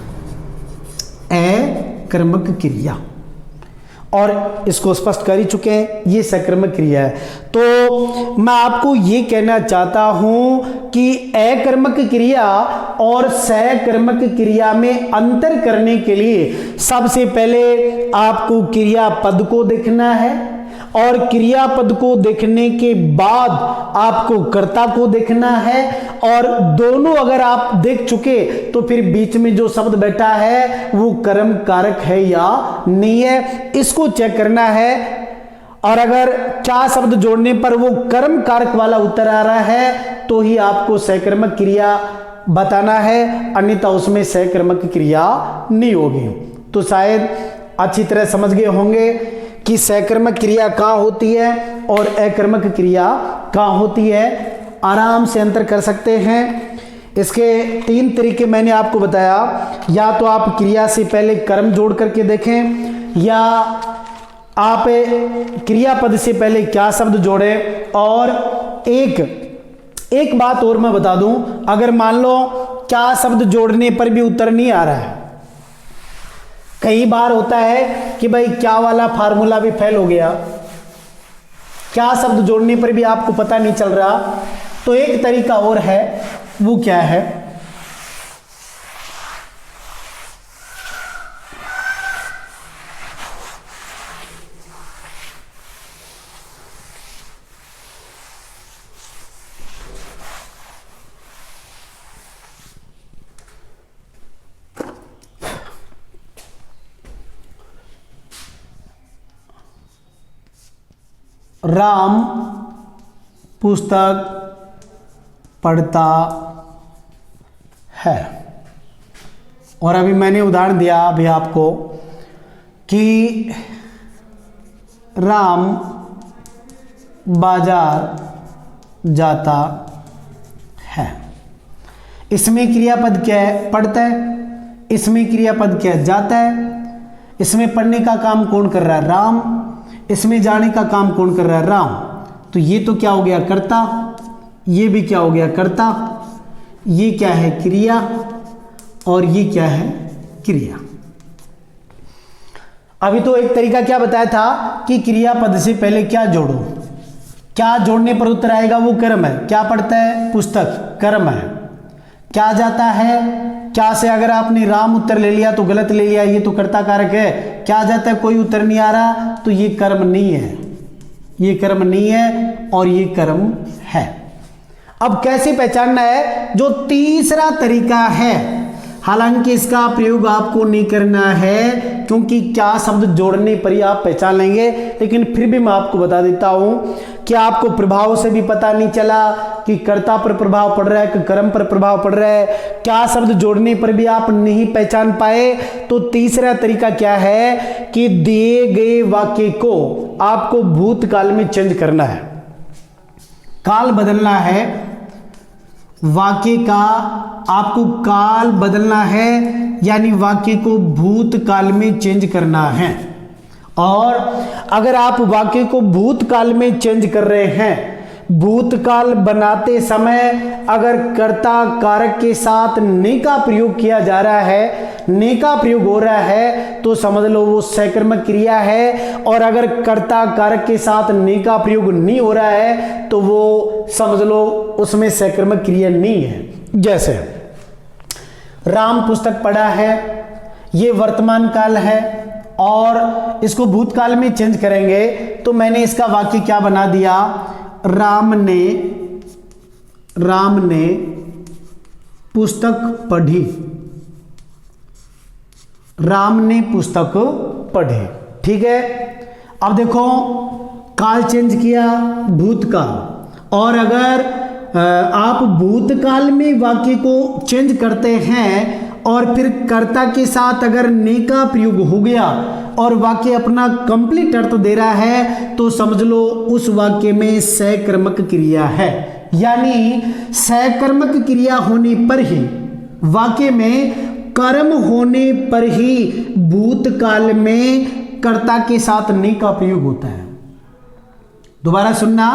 अकर्मक क्रिया। और इसको स्पष्ट कर ही चुके हैं, ये सकर्मक क्रिया है। तो मैं आपको ये कहना चाहता हूं कि अकर्मक क्रिया और सकर्मक क्रिया में अंतर करने के लिए सबसे पहले आपको क्रियापद को देखना है, और क्रियापद को देखने के बाद आपको कर्ता को देखना है, और दोनों अगर आप देख चुके तो फिर बीच में जो शब्द बैठा है वो कर्म कारक है या नहीं है, इसको चेक करना है। और अगर क्या शब्द जोड़ने पर वो कर्म कारक वाला उत्तर आ रहा है तो ही आपको सकर्मक क्रिया बताना है, अन्यथा उसमें सकर्मक क्रिया नहीं होगी। तो शायद अच्छी तरह समझ गए होंगे कि सकर्मक क्रिया कहाँ होती है और अकर्मक क्रिया कहाँ होती है, आराम से अंतर कर सकते हैं। इसके 3 तरीके मैंने आपको बताया, या तो आप क्रिया से पहले कर्म जोड़ करके देखें, या आप क्रियापद से पहले क्या शब्द जोड़ें। और एक बात और मैं बता दूं, अगर मान लो क्या शब्द जोड़ने पर भी उत्तर नहीं आ रहा है, कई बार होता है कि भाई क्या वाला फार्मूला भी फेल हो गया, क्या शब्द जोड़ने पर भी आपको पता नहीं चल रहा, तो एक तरीका और है, वो क्या है, राम पुस्तक पढ़ता है। और अभी मैंने उदाहरण दिया अभी आपको कि राम बाजार जाता है। इसमें क्रियापद क्या है? पढ़ता है। इसमें क्रियापद क्या है? जाता है। इसमें पढ़ने का काम कौन कर रहा है? राम। इसमें जाने का काम कौन कर रहा है? राम। तो ये तो क्या हो गया? कर्ता। ये भी क्या हो गया? कर्ता। ये क्या है? क्रिया। और ये क्या है? क्रिया। अभी तो एक तरीका क्या बताया था कि क्रियापद से पहले क्या जोड़ो, क्या जोड़ने पर उत्तर आएगा? वो कर्म है। क्या पढ़ता है? पुस्तक, कर्म है। क्या जाता है? क्या से अगर आपने राम उत्तर ले लिया तो गलत ले लिया, ये तो कर्ता कारक है। क्या जाता है? कोई उत्तर नहीं आ रहा, तो ये कर्म नहीं है, ये कर्म नहीं है और ये कर्म है। अब कैसे पहचानना है? जो तीसरा तरीका है, हालांकि इसका प्रयोग आपको नहीं करना है क्योंकि क्या शब्द जोड़ने पर ही आप पहचान लेंगे, लेकिन फिर भी मैं आपको बता देता हूं कि आपको प्रभाव से भी पता नहीं चला कि कर्ता पर प्रभाव पड़ रहा है कि कर्म पर प्रभाव पड़ रहा है, क्या शब्द जोड़ने पर भी आप नहीं पहचान पाए, तो तीसरा तरीका क्या है कि दिए गए वाक्य को आपको भूतकाल में चेंज करना है, काल बदलना है। वाक्य का आपको काल बदलना है, यानी वाक्य को भूतकाल में चेंज करना है। और अगर आप वाक्य को भूतकाल में चेंज कर रहे हैं, भूतकाल बनाते समय अगर कर्ता कारक के साथ ने का प्रयोग किया जा रहा है, ने का प्रयोग हो रहा है, तो समझ लो वो सकर्मक क्रिया है। और अगर कर्ता कारक के साथ ने का प्रयोग नहीं हो रहा है तो वो समझ लो उसमें सकर्मक क्रिया नहीं है। जैसे राम पुस्तक पढ़ा है, ये वर्तमान काल है और इसको भूतकाल में चेंज करेंगे तो मैंने इसका वाक्य क्या बना दिया? राम ने पुस्तक पढ़ी। राम ने पुस्तक पढ़ी, ठीक है। अब देखो काल चेंज किया, भूतकाल। और अगर आप भूतकाल में वाक्य को चेंज करते हैं और फिर कर्ता के साथ अगर ने का प्रयोग हो गया और वाक्य अपना कंप्लीट अर्थ दे रहा है तो समझ लो उस वाक्य में सकर्मक क्रिया है। यानी सकर्मक क्रिया होने पर ही, वाक्य में कर्म होने पर ही भूतकाल में कर्ता के साथ ने का प्रयोग होता है। दोबारा सुनना,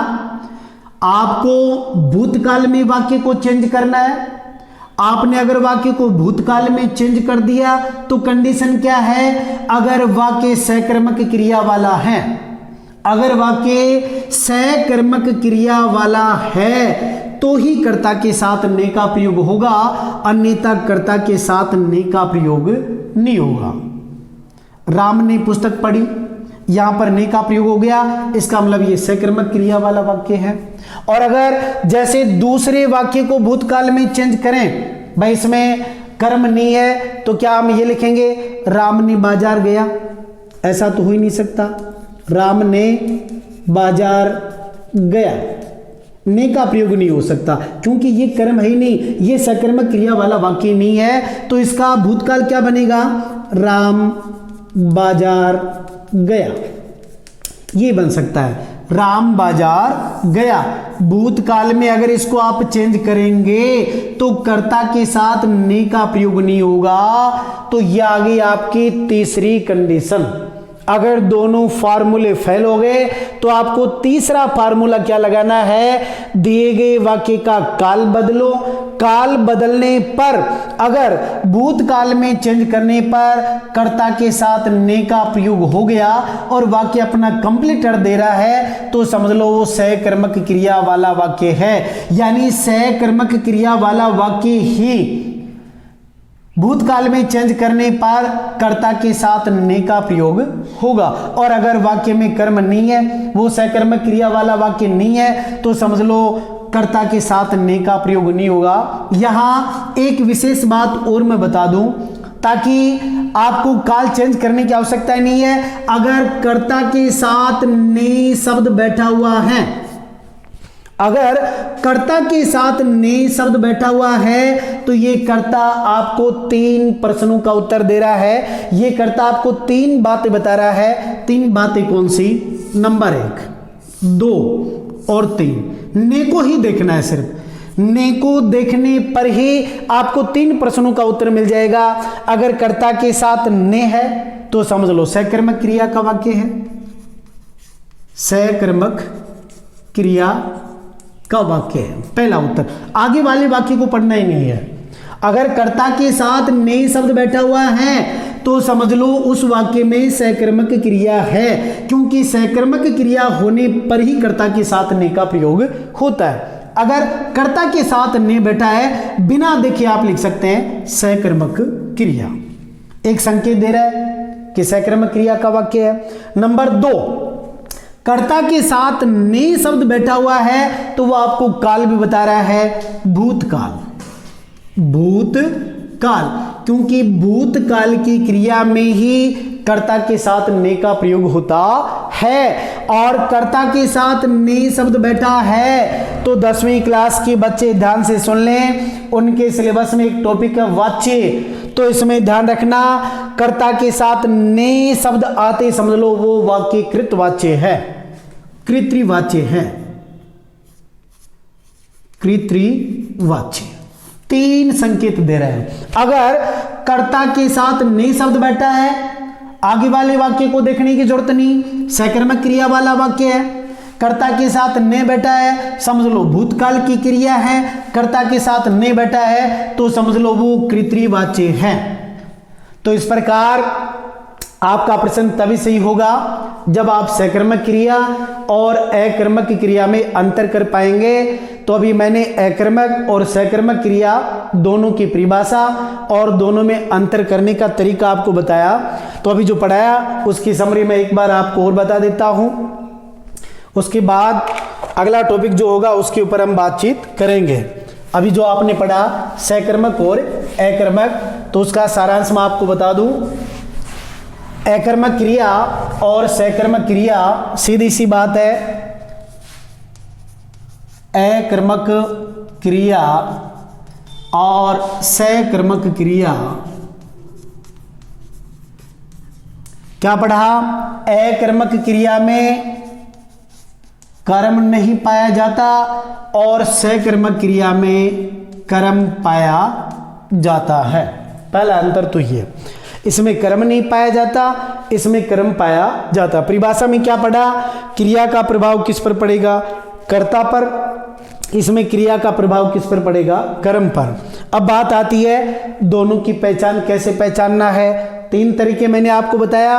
आपको भूतकाल में वाक्य को चेंज करना है। आपने अगर वाक्य को भूतकाल में चेंज कर दिया तो कंडीशन क्या है? अगर वाक्य सकर्मक क्रिया वाला है, अगर वाक्य सकर्मक क्रिया वाला है तो ही कर्ता के साथ ने का प्रयोग होगा, अन्यथा कर्ता के साथ ने का प्रयोग नहीं होगा। राम ने पुस्तक पढ़ी, यहां पर ने का प्रयोग हो गया, इसका मतलब ये सकर्मक क्रिया वाला वाक्य है। और अगर जैसे दूसरे वाक्य को भूतकाल में चेंज करें, भाई इसमें कर्म नहीं है तो क्या हम ये लिखेंगे राम ने बाजार गया? ऐसा तो हो ही नहीं सकता। राम ने बाजार गया, ने का प्रयोग नहीं हो सकता क्योंकि ये कर्म है ही नहीं, ये सकर्मक क्रिया वाला वाक्य नहीं है। तो इसका भूतकाल क्या बनेगा? राम बाजार गया, ये बन सकता है। राम बाजार गया। भूतकाल में अगर इसको आप चेंज करेंगे तो कर्ता के साथ ने का प्रयोग नहीं होगा। तो ये आ गई आपकी तीसरी कंडीशन। अगर दोनों फार्मूले फेल हो गए तो आपको तीसरा फार्मूला क्या लगाना है? दिए गए वाक्य का काल बदलो। काल बदलने पर अगर भूतकाल में चेंज करने पर कर्ता के साथ ने का प्रयोग हो गया और वाक्य अपना कंप्लीट अर्थ दे रहा है तो समझ लो वो सकर्मक क्रिया वाला वाक्य है। यानी सकर्मक क्रिया वाला वाक्य ही भूतकाल में चेंज करने पर कर्ता के साथ ने का प्रयोग होगा। और अगर वाक्य में कर्म नहीं है, वो सकर्मक क्रिया वाला वाक्य नहीं है, तो समझ लो कर्ता के साथ ने का प्रयोग नहीं होगा। यहां एक विशेष बात और मैं बता दूं ताकि आपको काल चेंज करने की आवश्यकता नहीं है। अगर कर्ता के साथ ने शब्द बैठा हुआ है, अगर कर्ता के साथ ने शब्द बैठा हुआ है तो ये कर्ता आपको 3 प्रश्नों का उत्तर दे रहा है। ये कर्ता आपको 3 बातें बता रहा है। 3 बातें कौन सी? नंबर 1, 2 और 3। ने को ही देखना है, सिर्फ ने को देखने पर ही आपको 3 प्रश्नों का उत्तर मिल जाएगा। अगर कर्ता के साथ ने है तो समझ लो सकर्मक क्रिया का वाक्य है, सकर्मक क्रिया का वाक्य है, पहला उत्तर। आगे वाले वाक्य को पढ़ना ही नहीं है। अगर कर्ता के साथ ने शब्द बैठा हुआ है तो समझ लो उस वाक्य में सकर्मक क्रिया है, क्योंकि सकर्मक क्रिया होने पर ही कर्ता के साथ ने का प्रयोग होता है। अगर कर्ता के साथ ने बैठा है, बिना देखे आप लिख सकते हैं सकर्मक क्रिया। एक संकेत दे रहा है कि सकर्मक क्रिया का वाक्य है। नंबर 2, कर्ता के साथ ने शब्द बैठा हुआ है तो वह आपको काल भी बता रहा है, भूतकाल। भूतकाल, क्योंकि भूतकाल की क्रिया में ही कर्ता के साथ ने का प्रयोग होता है। और कर्ता के साथ ने शब्द बैठा है तो 10वीं क्लास के बच्चे ध्यान से सुन लें, उनके सिलेबस में एक टॉपिक है वाच्य, तो इसमें ध्यान रखना कर्ता के साथ ने शब्द आते समझ लो वो वाक्य कृत वाच्य है, कृत्रिवाच्य है, कृत्रिवाच्य। 3 संकेत दे रहे हैं। अगर कर्ता के साथ ने शब्द बैठा है, आगे वाले वाक्य को देखने की जरूरत नहीं, सकर्मक क्रिया वाला वाक्य है। कर्ता के साथ ने बैठा है, समझ लो भूतकाल की क्रिया है। कर्ता के साथ ने बैठा है तो समझ लो वो कृत्रिवाच्य है। तो इस प्रकार आपका प्रश्न तभी सही होगा जब आप सकर्मक क्रिया और अकर्मक क्रिया में अंतर कर पाएंगे। तो अभी मैंने अकर्मक और सकर्मक क्रिया दोनों की परिभाषा और दोनों में अंतर करने का तरीका आपको बताया। तो अभी जो पढ़ाया उसकी समरी मैं एक बार आपको और बता देता हूं, उसके बाद अगला टॉपिक जो होगा उसके ऊपर हम बातचीत करेंगे। अभी जो आपने पढ़ा सकर्मक और अकर्मक, तो उसका सारांश मैं आपको बता दूं। अकर्मक क्रिया और सकर्मक क्रिया सीधी सी बात है, अकर्मक क्रिया और सकर्मक क्रिया क्या पढ़ा? अकर्मक क्रिया में कर्म नहीं पाया जाता और सकर्मक क्रिया में कर्म पाया जाता है। पहला अंतर तो ये, इसमें कर्म नहीं पाया जाता, इसमें कर्म पाया जाता। परिभाषा में क्या पढ़ा? क्रिया का प्रभाव किस पर पड़ेगा? कर्ता पर। इसमें क्रिया का प्रभाव किस पर पड़ेगा? कर्म पर। अब बात आती है दोनों की पहचान कैसे पहचानना है। 3 तरीके मैंने आपको बताया।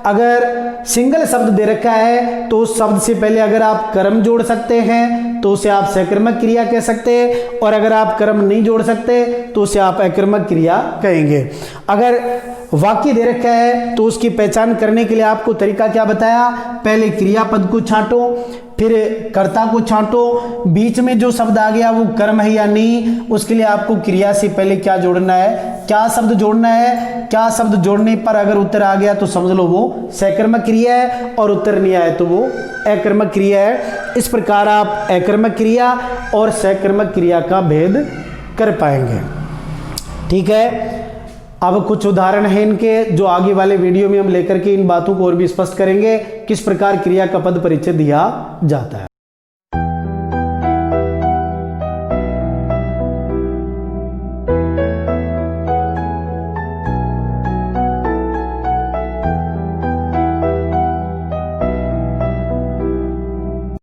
अगर सिंगल शब्द दे रखा है तो उस शब्द से पहले अगर आप कर्म जोड़ सकते हैं तो उसे आप सकर्मक क्रिया कह सकते हैं, और अगर आप कर्म नहीं जोड़ सकते तो उसे आप अकर्मक क्रिया कहेंगे। अगर वाक्य दे रखा है तो उसकी पहचान करने के लिए आपको तरीका क्या बताया? पहले क्रियापद को छांटो, फिर कर्ता को छांटो, बीच में जो शब्द आ गया वो कर्म है या नहीं, उसके लिए आपको क्रिया से पहले क्या जोड़ना है, क्या शब्द जोड़ना है। क्या शब्द जोड़ने पर अगर उत्तर आ गया तो समझ लो वो सकर्मक क्रिया है, और उत्तर नहीं आया तो वो अकर्मक क्रिया है। इस प्रकार आप अकर्मक क्रिया और सकर्मक क्रिया का भेद कर पाएंगे। ठीक है, अब कुछ उदाहरण हैं इनके जो आगे वाले वीडियो में हम लेकर के इन बातों को और भी स्पष्ट करेंगे, किस प्रकार क्रिया का पद परिचय दिया जाता है।